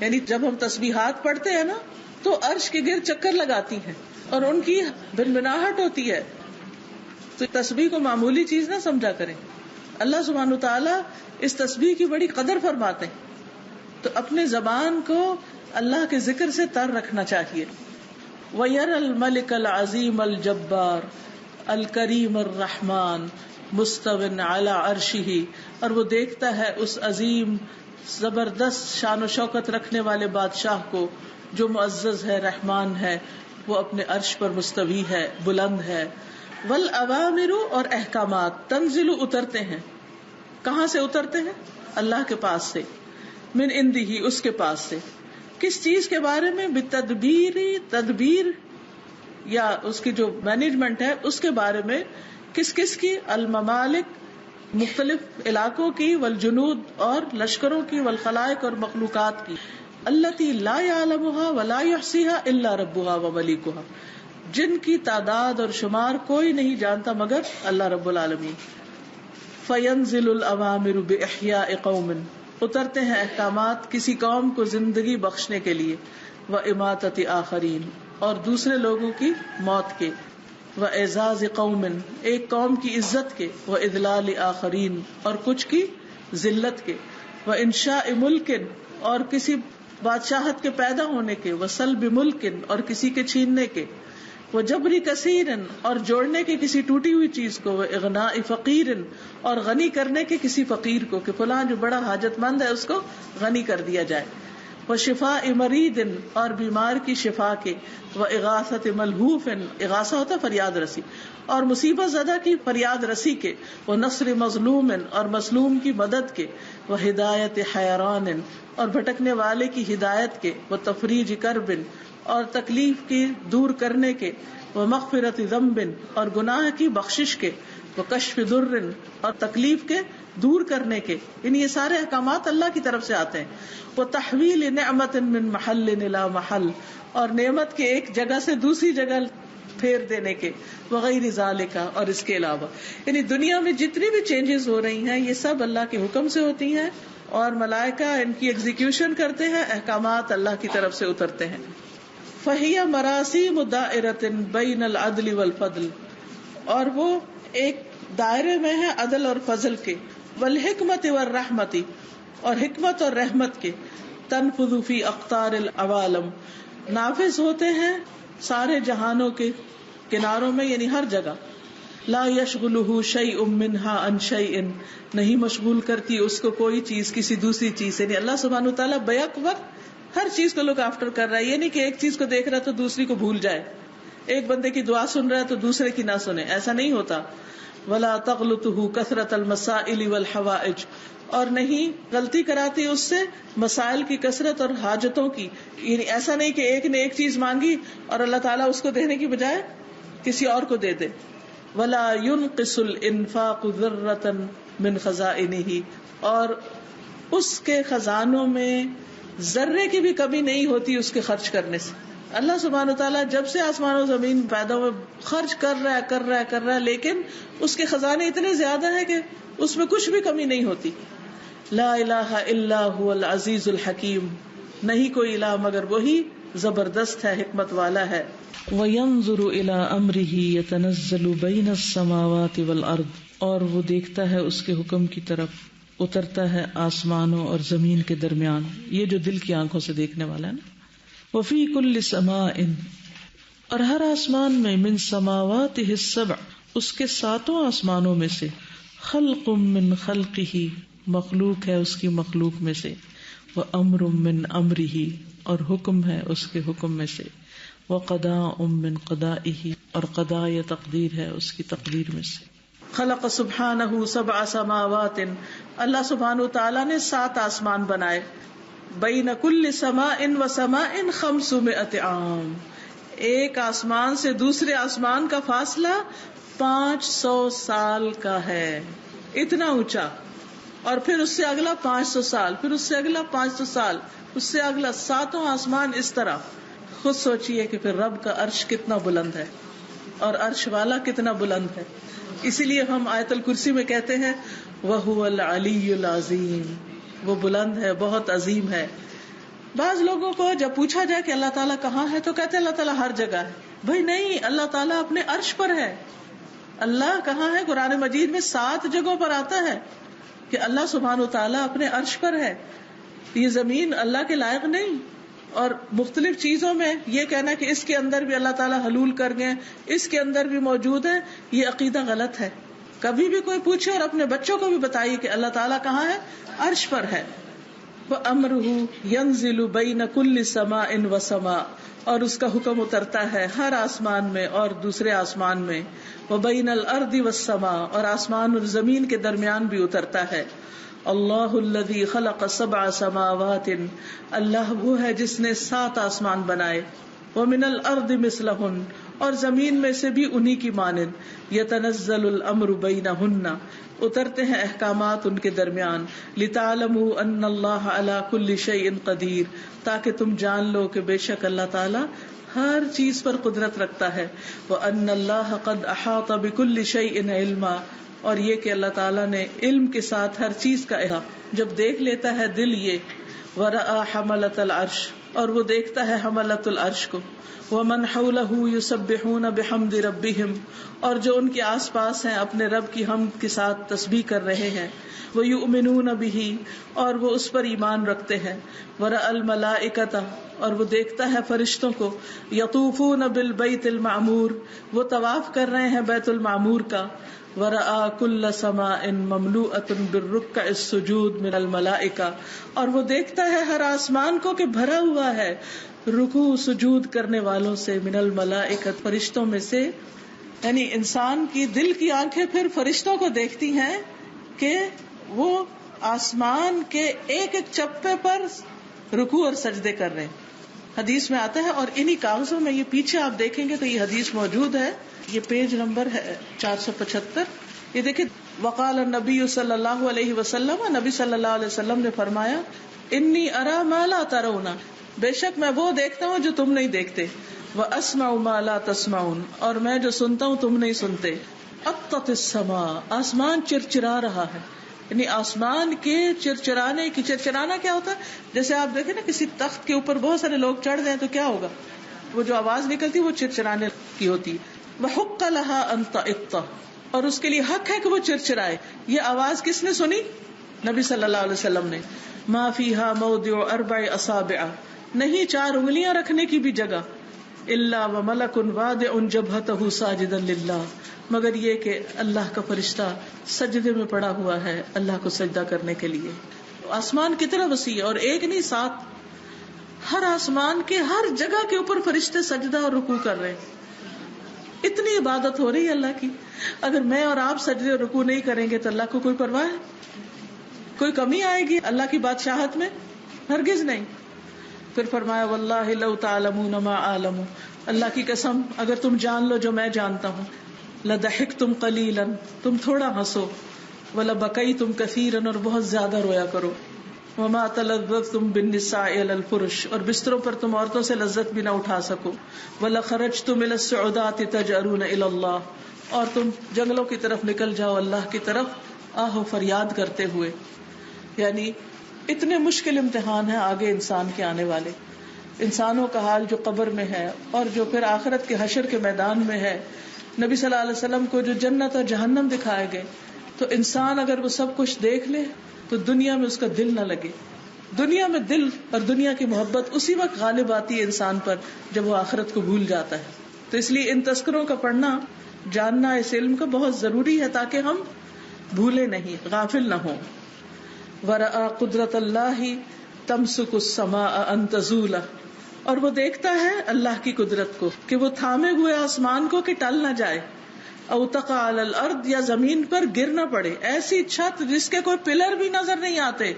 یعنی جب ہم تسبیحات پڑھتے ہیں نا تو عرش کے گرد چکر لگاتی ہیں اور ان کی بنبناہٹ ہوتی ہے. تو تسبیح کو معمولی چیز نہ سمجھا کریں. اللہ سبحانہ وتعالی اس تسبیح کی بڑی قدر فرماتے ہیں، تو اپنے زبان کو اللہ کے ذکر سے تر رکھنا چاہیے. وَيَرَى الْمَلِكَ الْعَظِيمَ الْجَبَّارَ الْكَرِيمَ الرَّحْمَٰنَ مُسْتَوٍ عَلَى عَرْشِهِ، اور وہ دیکھتا ہے اس عظیم زبردست شان و شوکت رکھنے والے بادشاہ کو جو معزز ہے، رحمان ہے، وہ اپنے عرش پر مستوی ہے، بلند ہے. وَالْأَوَامِرُ، اور احکامات، تنزل، اترتے ہیں. کہاں سے اترتے ہیں؟ اللہ کے پاس سے. من عنده، اس کے پاس سے. کس چیز کے بارے میں؟ بتدبیر، تدبیر یا اس کی جو مینجمنٹ ہے اس کے بارے میں. کس کس کی؟ الممالک، مختلف علاقوں کی، والجنود، اور لشکروں کی، والخلائق، اور مخلوقات کی. التی لا یعلمها ولا یحصیها الا ربها وملیکها، جن کی تعداد اور شمار کوئی نہیں جانتا مگر اللہ رب العالمین. فینزل الاوامر باحیاء قوم، اترتے ہیں احکامات کسی قوم کو زندگی بخشنے کے لیے. واماتۃ آخرین، اور دوسرے لوگوں کی موت کے. واعزاز قوم، ایک قوم کی عزت کے. واذلال آخرین، اور کچھ کی ذلت کے. وانشاء ملک، اور کسی بادشاہت کے پیدا ہونے کے، وسلب ملکن اور کسی کے چھیننے کے، وہ جبری کثیرن اور جوڑنے کے کسی ٹوٹی ہوئی چیز کو، وہ اغناء فقیرن اور غنی کرنے کے کسی فقیر کو، کہ فلاں جو بڑا حاجت مند ہے اس کو غنی کر دیا جائے، وہ شفاء مریدن اور بیمار کی شفا کے، وہ اغاثت ملہوفن، اغاثہ ہوتا فریاد رسی، اور مصیبت زدہ کی فریاد رسی کے، وہ نصر مظلومن اور مظلوم کی مدد کے، وہ ہدایت حیران اور بھٹکنے والے کی ہدایت کے، وہ تفریج کرب اور تکلیف کی دور کرنے کے، وہ مغفرت ذنب اور گناہ کی بخشش کے، وہ کشف در اور تکلیف کے دور کرنے کے، یعنی یہ سارے احکامات اللہ کی طرف سے آتے ہیں، وہ تحویل نعمت من محل الی محل اور نعمت کے ایک جگہ سے دوسری جگہ پھیر دینے کے، وغیر ذالک اور اس کے علاوہ، یعنی دنیا میں جتنی بھی چینجز ہو رہی ہیں یہ سب اللہ کے حکم سے ہوتی ہیں اور ملائکہ ان کی ایگزیکیوشن کرتے ہیں، احکامات اللہ کی طرف سے اترتے ہیں. فَهِيَ مَرَاسِيمُ دَائِرَةٍ بَيْنَ الْعَدْلِ وَالْفَضْلِ، اور وہ ایک دائرے میں ہے عدل اور فضل کے، وَالْحِكْمَةِ وَالرَّحْمَةِ اور حکمت اور رحمت کے، تَنْفُذُ فِي أَقْطَارِ الْعَوَالِمِ نافذ ہوتے ہیں سارے جہانوں کے کناروں میں، یعنی ہر جگہ. لا يشغلہ شیء منہا عن شیء، نہیں مشغول کرتی اس کو کوئی چیز کسی دوسری چیز سے، یعنی اللہ سبحانہ وتعالیٰ بیک وقت ہر چیز کو لک آفٹر کر رہا ہے، یہ نہیں کہ ایک چیز کو دیکھ رہا ہے تو دوسری کو بھول جائے، ایک بندے کی دعا سن رہا ہے تو دوسرے کی نہ سنے، ایسا نہیں ہوتا. ولا تغلطہ کثرت المسائل والحوائج، اور نہیں غلطی کراتی اس سے مسائل کی کثرت اور حاجتوں کی، یعنی ایسا نہیں کہ ایک نے ایک چیز مانگی اور اللہ تعالیٰ اس کو دینے کی بجائے کسی اور کو دے دے. ولا ينقص الانفاق ذرة من خزائنہ، اور اس کے خزانوں میں ذرے کی بھی کمی نہیں ہوتی اس کے خرچ کرنے سے. اللہ سبحانہ وتعالیٰ جب سے آسمان و زمین پیدا ہوئے خرچ کر رہا ہے، لیکن اس کے خزانے اتنے زیادہ ہیں کہ اس میں کچھ بھی کمی نہیں ہوتی. لا الہ الا هو العزیز الحکیم، نہیں کوئی الہ مگر وہی زبردست ہے، حکمت والا ہے. وَيَنظُرُ إِلَىٰ أَمْرِهِ يَتَنَزَّلُ بَيْنَ السَّمَاوَاتِ وَالْأَرْضِ، اور وہ دیکھتا ہے اس کے حکم کی طرف اترتا ہے آسمانوں اور زمین کے درمیان، یہ جو دل کی آنکھوں سے دیکھنے والا ہے نا. وَفِي كُلِّ سَمَاءٍ، اور ہر آسمان میں، مِن سَمَاوَاتِهِ السَّبْعِ، اس کے 7 آسمانوں میں سے، خَلْقٌ مِّن خَلْقِهِ، مخلوق ہے اس کی مخلوق میں سے، وَأَمْرٌ مِّن أَمْرِهِ، اور حکم ہے اس کے حکم میں سے، وَقَضَاءٌ مِّن قَضَائِهِ، اور قضاء یا تقدیر ہے اس کی تقدیر میں سے. خلق سبحانہ 7 سماوات، اللہ سبحانہ تعالیٰ نے 7 آسمان بنائے. بین کل سماء و سماء 500 عام، ایک آسمان سے دوسرے آسمان کا فاصلہ 500 سال کا ہے، اتنا اونچا. اور پھر اس سے اگلا 500 سال، پھر اس سے اگلا 500 سال، اس سے اگلا 7 آسمان اس طرح. خود سوچئے کہ پھر رب کا عرش کتنا بلند ہے اور عرش والا کتنا بلند ہے. اسی لیے ہم آیت الکرسی میں کہتے ہیں وَهُوَ الْعَلِيُّ الْعَظِيمُ، وہ بلند ہے، بہت عظیم ہے. بعض لوگوں کو جب پوچھا جائے کہ اللہ تعالیٰ کہاں ہے تو کہتے ہیں اللہ تعالیٰ ہر جگہ ہے. بھائی نہیں، اللہ تعالیٰ اپنے عرش پر ہے. اللہ کہاں ہے؟ قرآن مجید میں 7 جگہوں پر آتا ہے کہ اللہ سبحانہ وتعالیٰ اپنے عرش پر ہے. یہ زمین اللہ کے لائق نہیں. اور مختلف چیزوں میں یہ کہنا کہ اس کے اندر بھی اللہ تعالیٰ حلول کر گئے، اس کے اندر بھی موجود ہے، یہ عقیدہ غلط ہے. کبھی بھی کوئی پوچھے اور اپنے بچوں کو بھی بتائیے کہ اللہ تعالیٰ کہاں ہے، عرش پر ہے. وَأَمْرُهُ يَنزِلُ بَيْنَ كُلِّ سَمَاءٍ وَسَمَاءٍ، اور اس کا حکم اترتا ہے ہر آسمان میں اور دوسرے آسمان میں. وَبَيْنَ الْأَرْضِ وَالسَّمَاءِ، اور آسمان اور زمین کے درمیان بھی اترتا ہے. اللہ الذی خلق 7 سماوات، اللہ وہ ہے جس نے 7 آسمان بنائے. ومن الارض مثلہن، اور زمین میں سے بھی انہی کی مانند. یتنزل الامر بینہن، اترتے ہیں احکامات ان کے درمیان. لتعلموا ان اللہ علی کل شیء قدیر، تاکہ تم جان لو کہ بے شک اللہ تعالی ہر چیز پر قدرت رکھتا ہے. وان اللہ قد احاط بکل شیء علما، اور یہ کہ اللہ تعالیٰ نے علم کے ساتھ ہر چیز کا احاطہ. جب دیکھ لیتا ہے دل یہ ورأى حملۃ العرش، اور وہ دیکھتا ہے حملۃ العرش کو، ومن حولہ یسبحون بحمد ربہم، اور جو ان کے آس پاس ہیں اپنے رب کی حمد کے ساتھ تسبیح کر رہے ہیں، ویؤمنون بہ، اور وہ اس پر ایمان رکھتے ہیں، ورأى الملائکۃ، اور وہ دیکھتا ہے فرشتوں کو، یطوفون بالبیت المعمور، وہ طواف کر رہے ہیں بیت المعمور کا، ورأى كل سماء مملوءة بالركع السجود من الملائکہ، اور وہ دیکھتا ہے ہر آسمان کو کہ بھرا ہوا ہے رکوع سجود کرنے والوں سے، من الملائکہ، فرشتوں میں سے. یعنی انسان کی دل کی آنکھیں پھر فرشتوں کو دیکھتی ہیں کہ وہ آسمان کے ایک ایک چپے پر رکوع اور سجدے کر رہے ہیں. حدیث میں آتا ہے، اور انہی کاغذوں میں یہ پیچھے آپ دیکھیں گے تو یہ حدیث موجود ہے، یہ پیج نمبر ہے 475. یہ دیکھیں، وقال النبی صلی اللہ علیہ وسلم، نبی صلی اللہ علیہ وسلم نے فرمایا، انی ارا ما لا ترون، بے شک میں وہ دیکھتا ہوں جو تم نہیں دیکھتے، واسمع ما لا تسمعون، اور میں جو سنتا ہوں تم نہیں سنتے. اطت السماء، آسمان چرچرا رہا ہے. یعنی آسمان کے چرچرانے کی، چرچرانا کیا ہوتا ہے؟ جیسے آپ دیکھیں نا کسی تخت کے اوپر بہت سارے لوگ چڑھ جائیں تو کیا ہوگا، وہ جو آواز نکلتی وہ چرچرانے کی ہوتی. وحق لها ان تئط، اور اس کے لیے حق ہے کہ وہ چرچرائے. یہ آواز کس نے سنی؟ نبی صلی اللہ علیہ وسلم نے. ما فیہا موضع 4 اصابع، نہیں 4 انگلیاں رکھنے کی بھی جگہ، الا وملک واضع جبہتہ ساجدا للہ، مگر یہ کہ اللہ کا فرشتہ سجدے میں پڑا ہوا ہے اللہ کو سجدہ کرنے کے لیے. آسمان کتنا وسیع ہے، اور ایک نہیں 7، ہر آسمان کے ہر جگہ کے اوپر فرشتے سجدہ اور رکوع کر رہے ہیں. اتنی عبادت ہو رہی ہے اللہ کی. اگر میں اور آپ سجدے اور رکوع نہیں کریں گے تو اللہ کو کوئی پرواہ ہے؟ کوئی کمی آئے گی اللہ کی بادشاہت میں؟ ہرگز نہیں. پھر فرمایا واللہ لو تعلمون ما اعلم، اللہ کی قسم اگر تم جان لو جو میں جانتا ہوں، لضحکتم قلیلا، تم تھوڑا ہنسو، ولبکیتم کثیرا، اور بہت زیادہ رویا کرو، وما تلذذتم بالنساء علی الفرش، اور بستروں پر تم عورتوں سے لذت بھی نہ اٹھا سکو، ولخرجتم الی الصعودات تجأرون الی اللہ، اور تم جنگلوں کی طرف نکل جاؤ اللہ کی طرف آہو فریاد کرتے ہوئے. یعنی اتنے مشکل امتحان ہیں آگے انسان کے آنے والے. انسانوں کا حال جو قبر میں ہے اور جو پھر آخرت کے حشر کے میدان میں ہے. نبی صلی اللہ علیہ وسلم کو جو جنت اور جہنم دکھائے گئے، تو انسان اگر وہ سب کچھ دیکھ لے تو دنیا میں اس کا دل نہ لگے. دنیا میں دل اور دنیا کی محبت اسی وقت غالب آتی ہے انسان پر جب وہ آخرت کو بھول جاتا ہے. تو اس لیے ان تذکروں کا پڑھنا، جاننا اس علم کا بہت ضروری ہے تاکہ ہم بھولے نہیں، غافل نہ ہوں. ورأى قدرت اللہ تمسک السماء ان تزول، اور وہ دیکھتا ہے اللہ کی قدرت کو کہ وہ تھامے ہوئے آسمان کو کہ ٹل نہ جائے، او تقع علی الارض، یا زمین پر گر نہ پڑے. ایسی چھت جس کے کوئی پلر بھی نظر نہیں آتے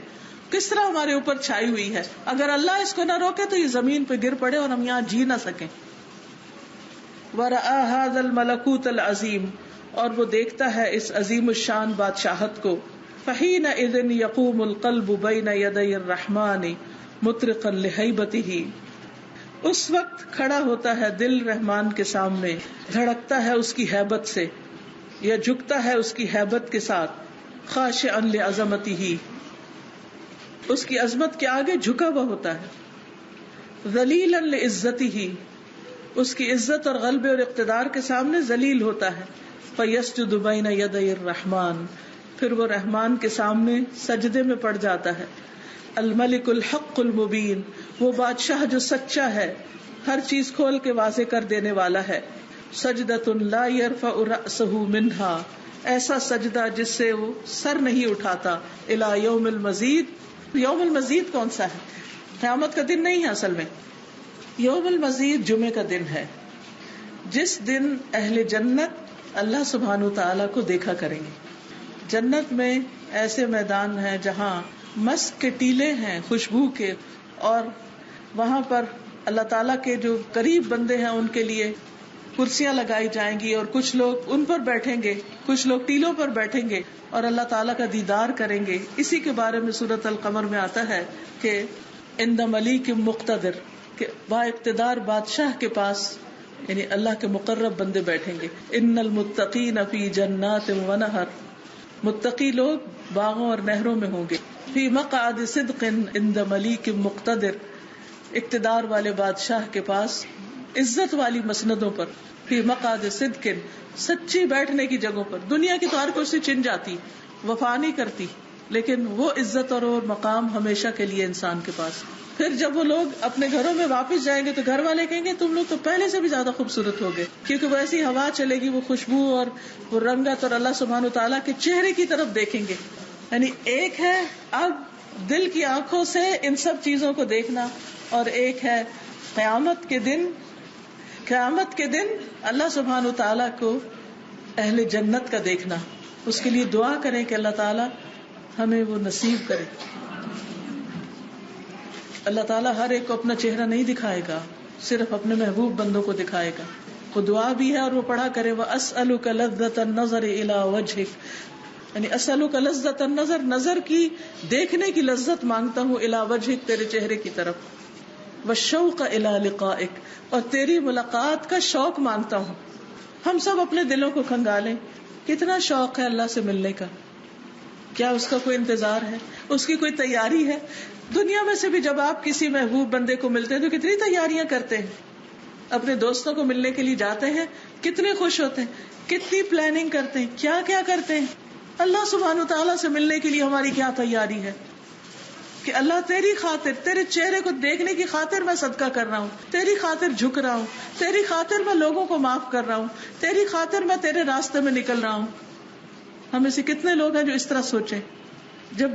کس طرح ہمارے اوپر چھائی ہوئی ہے، اگر اللہ اس کو نہ روکے تو یہ زمین پہ گر پڑے اور ہم یہاں جی نہ سکیں. ورأى هذا الملکوت العظیم، اور وہ دیکھتا ہے اس عظیم الشان بادشاہت کو. فحینئذ یقوم القلب بین یدی الرحمن مطرقا لہیبتہ، اس وقت کھڑا ہوتا ہے دل رحمان کے سامنے، دھڑکتا ہے اس کی ہیبت سے، یا جھکتا ہے اس کی ہیبت کے ساتھ. خاشعا لعظمتہ، اس کی عظمت کے آگے جھکا ہوا ہوتا ہے. ذلیلا لعزتہ، اس کی عزت اور غلبے اور اقتدار کے سامنے ذلیل ہوتا ہے. فیسجد بین یدی الرحمن، پھر وہ رحمان کے سامنے سجدے میں پڑ جاتا ہے. الملک الحق المبین، وہ بادشاہ جو سچا ہے، ہر چیز کھول کے واضح کر دینے والا ہے. سجدۃ لا یرفع رأسہ منہا، ایسا سجدہ جس سے وہ سر نہیں اٹھاتا. الی یوم المزید، یوم المزید کون سا ہے؟ قیامت کا دن نہیں ہے اصل میں. یوم المزید جمعے کا دن ہے، جس دن اہل جنت اللہ سبحانہ وتعالی کو دیکھا کریں گے. جنت میں ایسے میدان ہیں جہاں مسک کے ٹیلے ہیں خوشبو کے، اور وہاں پر اللہ تعالیٰ کے جو قریب بندے ہیں ان کے لیے کرسیاں لگائی جائیں گی، اور کچھ لوگ ان پر بیٹھیں گے، کچھ لوگ ٹیلوں پر بیٹھیں گے اور اللہ تعالیٰ کا دیدار کریں گے. اسی کے بارے میں سورۃ القمر میں آتا ہے کہ عند ملیک مقتدر، کہ با اقتدار بادشاہ کے پاس یعنی اللہ کے مقرب بندے بیٹھیں گے. ان المتقین فی جنات ونہر، متقی لوگ باغوں اور نہروں میں ہوں گے. فی مقعد صدق عند ملیک مقتدر، اقتدار والے بادشاہ کے پاس عزت والی مسندوں پر. فی مقعد صدق، سچی بیٹھنے کی جگہوں پر. دنیا کی تو ہر کرسی چھن جاتی، وفا نہیں کرتی، لیکن وہ عزت اور مقام ہمیشہ کے لیے انسان کے پاس. پھر جب وہ لوگ اپنے گھروں میں واپس جائیں گے تو گھر والے کہیں گے تم لوگ تو پہلے سے بھی زیادہ خوبصورت ہو گئے، کیونکہ وہ ایسی ہوا چلے گی، وہ خوشبو اور وہ رنگت، اور اللہ سبحانہ وتعالیٰ کے چہرے کی طرف دیکھیں گے. یعنی ایک ہے اب دل کی آنکھوں سے ان سب چیزوں کو دیکھنا، اور ایک ہے قیامت کے دن اللہ سبحانہ وتعالیٰ کو اہل جنت کا دیکھنا. اس کے لیے دعا کریں کہ اللہ تعالیٰ ہمیں وہ نصیب کرے. اللہ تعالیٰ ہر ایک کو اپنا چہرہ نہیں دکھائے گا، صرف اپنے محبوب بندوں کو دکھائے گا. وہ دعا بھی ہے اور وہ پڑھا کرے وَأَسْأَلُكَ لَذَّةَ النَّظَرِ إِلَىٰ وَجْهِكَ، یعنی أَسْأَلُكَ لَذَّةَ النَّظَر، نظر کی دیکھنے کی لذت مانگتا ہوں، إِلَىٰ وَجْهِكَ، تیرے چہرے کی طرف، وَالشَّوْقَ إِلَىٰ لِقَائِكَ، اور تیری ملاقات کا شوق مانگتا ہوں. ہم سب اپنے دلوں کو کھنگالیں، کتنا شوق ہے اللہ سے ملنے کا؟ کیا اس کا کوئی انتظار ہے؟ اس کی کوئی تیاری ہے؟ دنیا میں سے بھی جب آپ کسی محبوب بندے کو ملتے ہیں تو کتنی تیاریاں کرتے ہیں. اپنے دوستوں کو ملنے کے لیے جاتے ہیں، کتنے خوش ہوتے ہیں، کتنی پلاننگ کرتے ہیں، کیا کیا کرتے ہیں. اللہ سبحانہ وتعالیٰ سے ملنے کے لیے ہماری کیا تیاری ہے کہ اللہ تیری خاطر، تیرے چہرے کو دیکھنے کی خاطر میں صدقہ کر رہا ہوں، تیری خاطر جھک رہا ہوں، تیری خاطر میں لوگوں کو معاف کر رہا ہوں، تیری خاطر میں تیرے راستے میں نکل رہا ہوں. ہم میں سے کتنے لوگ ہیں جو اس طرح سوچیں؟ جب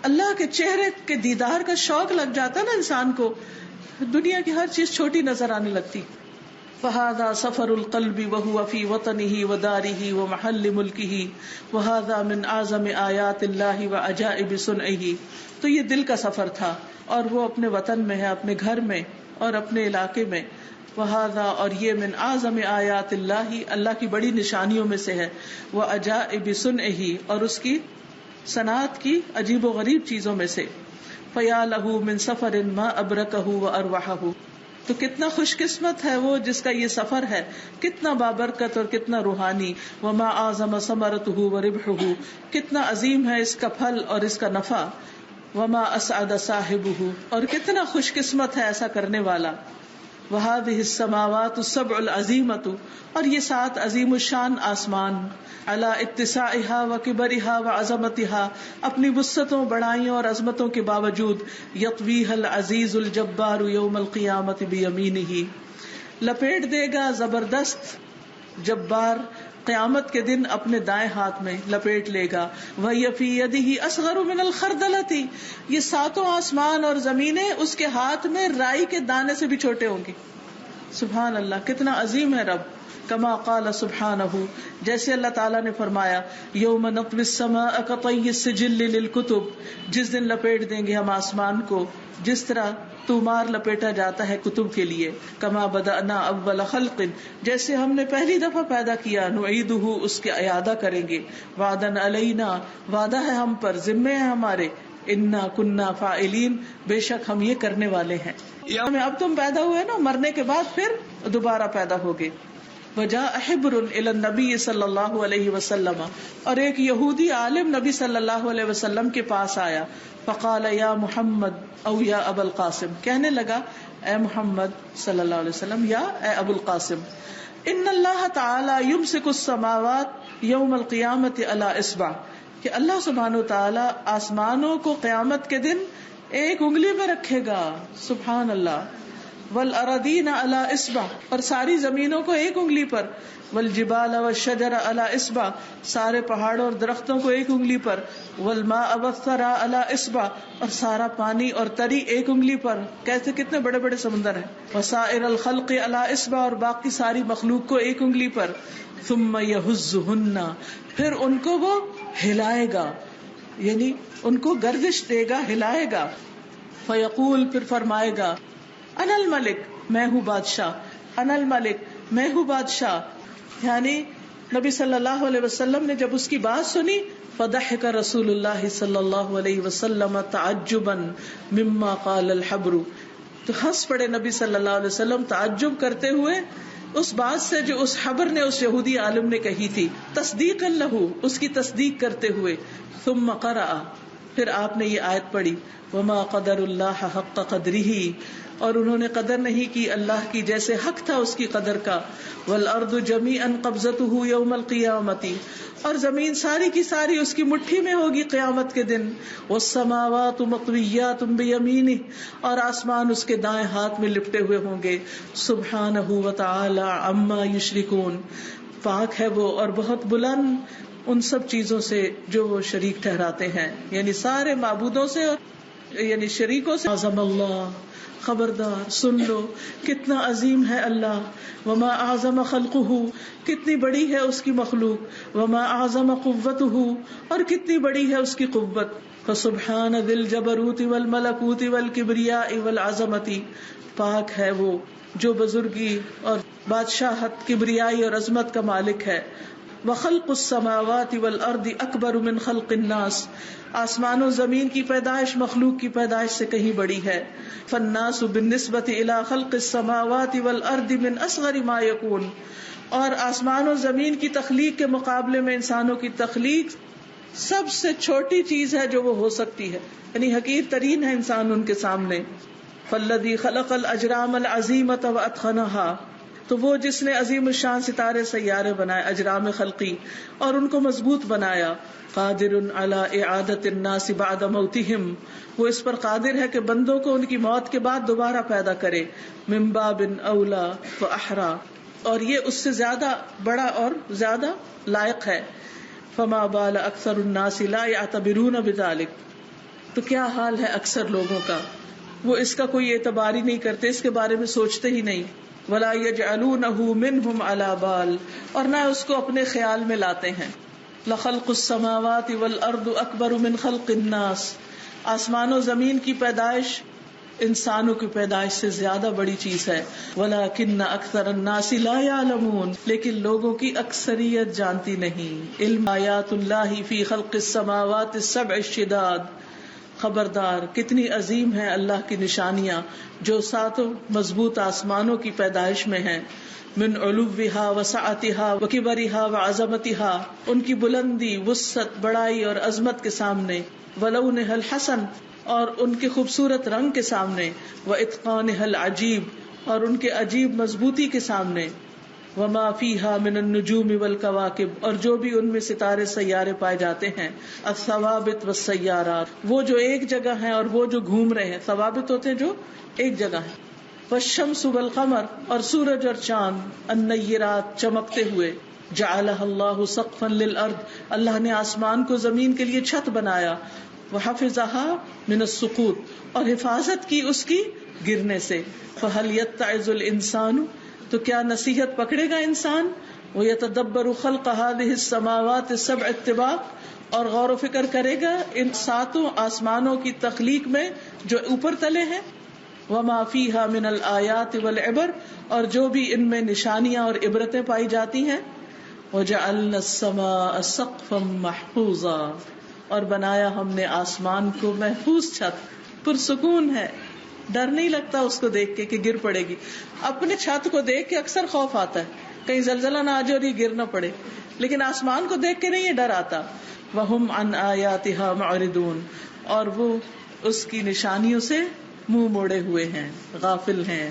اللہ کے چہرے کے دیدار کا شوق لگ جاتا ہے نا انسان کو، دنیا کی ہر چیز چھوٹی نظر آنے لگتی. فَهَذَا سَفَرُ الْقَلْبِ وَهُوَ فِي وَطَنِهِ وَدَارِهِ وَمَحَلِّ مُلْكِهِ وَهَذَا مِنْ أَعْظَمِ آيَاتِ اللَّهِ وَعَجَائِبِ صُنْعِهِ. تو یہ دل کا سفر تھا، اور وہ اپنے وطن میں ہے، اپنے گھر میں اور اپنے علاقے میں. وَهَذَا، اور یہ من اعظم آیات اللہ، اللہ کی بڑی نشانیوں میں سے ہے. وَعَجَائِبِ صُنْعِهِ، اور اس کی صنعت کی عجیب و غریب چیزوں میں سے. فَيَا لَهُ مِن سَفَرٍ مَا أَبْرَكَهُ وَأَرْوَحَهُ، تو کتنا خوش قسمت ہے وہ جس کا یہ سفر ہے، کتنا بابرکت اور کتنا روحانی. وَمَا أَعْظَمَ ثَمَرَتُهُ وَرِبْحُهُ، کتنا عظیم ہے اس کا پھل اور اس کا نفع. وَمَا أَسْعَدَ صَاحِبُهُ، اور کتنا خوش قسمت ہے ایسا کرنے والا. وَهَذِهِ السَّمَاوَاتُ السَّبْعُ الْعَظِيمَةُ، اور یہ 7 عظیم الشان آسمان، عَلَىٰ اتِّسَاعِهَا وَكِبَرِهَا وَعَظَمَتِهَا، اپنی وسعتوں، بڑائیوں اور عظمتوں کے باوجود. يَطْوِيهَا الْعَزِيزُ الْجَبَّارُ يَوْمَ الْقِيَامَةِ بِيَمِينِهِ، لپیٹ دے گا زبردست جبار قیامت کے دن اپنے دائیں ہاتھ میں لپیٹ لے گا. وَهِيَ فِي يَدِهِ أَصْغَرُ مِنَ الْخَرْدَلَةِ، یہ 7 آسمان اور زمینیں اس کے ہاتھ میں رائی کے دانے سے بھی چھوٹے ہوں گے. سبحان اللہ، کتنا عظیم ہے رب. کما قال سبحانہ، جیسے اللہ تعالیٰ نے فرمایا یوم نطوی السماء کطی السجل للکتب، جس دن لپیٹ دیں گے ہم آسمان کو جس طرح تومار لپیٹا جاتا ہے کتب کے لیے. کما بدأنا اول خلق، جیسے ہم نے پہلی دفعہ پیدا کیا، نعیدہ، اس کے اعادہ کریں گے. وعدا علینا، وعدہ ہے ہم پر، ذمے ہیں ہمارے. انا کننا فاعلین، بے شک ہم یہ کرنے والے ہیں. اب تم پیدا ہوئے نا، مرنے کے بعد پھر دوبارہ پیدا ہوگے. وجاء حبر الى النبی صلی اللہ علیہ وسلم، اور ایک یہودی عالم نبی صلی اللہ علیہ وسلم کے پاس آیا. فقال یا محمد او یا ابا القاسم، کہنے لگا اے محمد صلی اللہ علیہ وسلم یا اے ابو القاسم، ان اللہ تعالی یمسک السماوات یوم القیامت علی اصبع، کہ اللہ سبحانہ وتعالی آسمانوں کو قیامت کے دن ایک انگلی میں رکھے گا. سبحان اللہ. والارضین علی اصبع، اور ساری زمینوں کو ایک انگلی پر. والجبال والشجر علی اصبع، سارے پہاڑوں اور درختوں کو ایک انگلی پر. والماء والثرى علی اصبع، اور سارا پانی اور تری ایک انگلی پر. کیسے کتنے بڑے بڑے سمندر ہیں. وسائر الخلق علی اصبع، اور باقی ساری مخلوق کو ایک انگلی پر. ثم یہزہن، پھر ان کو وہ ہلائے گا، یعنی ان کو گردش دے گا، ہلائے گا. فیقول، پھر فرمائے گا انا الملک، میں ہوں بادشاہ. انا الملک، میں ہوں بادشاہ. یعنی نبی صلی اللہ علیہ وسلم نے جب اس کی بات سنی، فضحک رسول اللہ صلی اللہ علیہ وسلم تعجبا مما قال الحبر، تو ہنس پڑے نبی صلی اللہ علیہ وسلم تعجب کرتے ہوئے اس بات سے جو اس خبر نے اس یہودی عالم نے کہی تھی، تصدیقا لہ، اس کی تصدیق کرتے ہوئے. ثم قرأ، پھر آپ نے یہ آیت پڑھی، وما قدر اللہ حق قدرہ، اور انہوں نے قدر نہیں کی اللہ کی جیسے حق تھا اس کی قدر کا. والارض جمیعا قبضتہ یوم القیامۃ، اور زمین ساری کی ساری اس کی مٹھی میں ہوگی قیامت کے دن. والسماوات مطویات بیمینہ، اور آسمان اس کے دائیں ہاتھ میں لپٹے ہوئے ہوں گے. سبحانہ وتعالی عما یشرکون، پاک ہے وہ اور بہت بلند ان سب چیزوں سے جو وہ شریک ٹھہراتے ہیں، یعنی سارے معبودوں سے اور یعنی شریکوں سے. اعظم اللہ، خبردار سن لو کتنا عظیم ہے اللہ. وما اعظم خلقہ، کتنی بڑی ہے اس کی مخلوق. وما اعظم قوتہ، اور کتنی بڑی ہے اس کی قوت. فسبحان ذی الجبروت والملکوت والکبریاء والعظمۃ، پاک ہے وہ جو بزرگی اور بادشاہت، کبریائی اور عظمت کا مالک ہے. وخلق السماوات والارض اکبر من خلق الناس، آسمان و زمین کی پیدائش مخلوق کی پیدائش سے کہیں بڑی ہے. فالناس بالنسبة الى خلق السماوات والارض من اصغر ما يكون، اور آسمان و زمین کی تخلیق کے مقابلے میں انسانوں کی تخلیق سب سے چھوٹی چیز ہے جو وہ ہو سکتی ہے، یعنی حقیر ترین ہے انسان ان کے سامنے. فالذی خلق الاجرام العظیمۃ واتقنها، تو وہ جس نے عظیم الشان ستارے سیارے بنائے، اجرام خلقی، اور ان کو مضبوط بنایا. قادر علی اعادۃ الناس بعد موتہم، وہ اس پر قادر ہے کہ بندوں کو ان کی موت کے بعد دوبارہ پیدا کرے. من باب اولا واحرا، اور یہ اس سے زیادہ بڑا اور زیادہ لائق ہے. فما بال اکثر الناس لا یعتبرون بذلک، تو کیا حال ہے اکثر لوگوں کا، وہ اس کا کوئی اعتبار ہی نہیں کرتے، اس کے بارے میں سوچتے ہی نہیں. ولا یجعلونہ منہم علی بال، اور نہ اس کو اپنے خیال میں لاتے ہیں. لخلق السماوات والارض اکبر من خلق الناس، آسمان و زمین کی پیدائش انسانوں کی پیدائش سے زیادہ بڑی چیز ہے. ولکن اکثر الناس لا یعلمون، لیکن لوگوں کی اکثریت جانتی نہیں. علم آیات اللہ فی خلق السماوات السبع الشداد، خبردار کتنی عظیم ہے اللہ کی نشانیاں جو ساتوں مضبوط آسمانوں کی پیدائش میں ہیں. من علوھا وسعتھا وکبرھا وعظمتھا، ان کی بلندی، وسعت، بڑائی اور عظمت کے سامنے. ولونھا الحسن، اور ان کے خوبصورت رنگ کے سامنے. واتقانھا العجیب، اور ان کے عجیب مضبوطی کے سامنے. وما فیہا من النجوم والکواکب، اور جو بھی ان میں ستارے سیارے پائے جاتے ہیں. الثوابت والسیارات، وہ جو ایک جگہ ہیں اور وہ جو گھوم رہے ہیں. ثوابت ہوتے ہیں جو ایک جگہ ہیں. والشمس والقمر، اور سورج اور چاند. النیرات، چمکتے ہوئے. جعلها اللہ سقفا للارض، اللہ نے آسمان کو زمین کے لیے چھت بنایا. وحفظها من السقوط، اور حفاظت کی اس کی گرنے سے. فهل يتعظ الانسان، تو کیا نصیحت پکڑے گا انسان. وَيَتَدَبَّرُ خَلْقَ هَذِهِ السَّمَاوَاتِ السَّبْعِ اتِّبَاقٍ، اور غور و فکر کرے گا ان ساتوں آسمانوں کی تخلیق میں جو اوپر تلے ہیں. وَمَا فِيهَا مِنَ الْآيَاتِ وَالْعِبَرِ، اور جو بھی ان میں نشانیاں اور عبرتیں پائی جاتی ہیں. وَجَعَلْنَا السَّمَاءَ سَقْفًا مَحْفُوظًا، اور بنایا ہم نے آسمان کو محفوظ چھت، پرسکون ہے، ڈر نہیں لگتا اس کو دیکھ کے کہ گر پڑے گی. اپنے چھت کو دیکھ کے اکثر خوف آتا ہے کہیں زلزلہ نہ آ جائے اور یہ گر نہ پڑے، لیکن آسمان کو دیکھ کے نہیں یہ ڈر آتا. وَهُمْ عَنْ آيَاتِهَا مُعْرِضُونَ، اور وہ اس کی نشانیوں سے منہ موڑے ہوئے ہیں، غافل ہیں.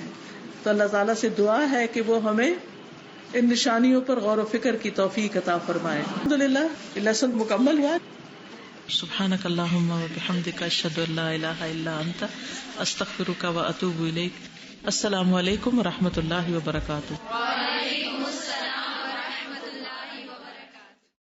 تو اللہ تعالیٰ سے دعا ہے کہ وہ ہمیں ان نشانیوں پر غور و فکر کی توفیق عطا فرمائے. الحمدللہ لیسن مکمل ہوا. سبحانک اللہم وبحمدک، اشہد ان لا الہ الا انت، استغفرک واتوب الیک. السلام علیکم ورحمۃ اللہ وبرکاتہ.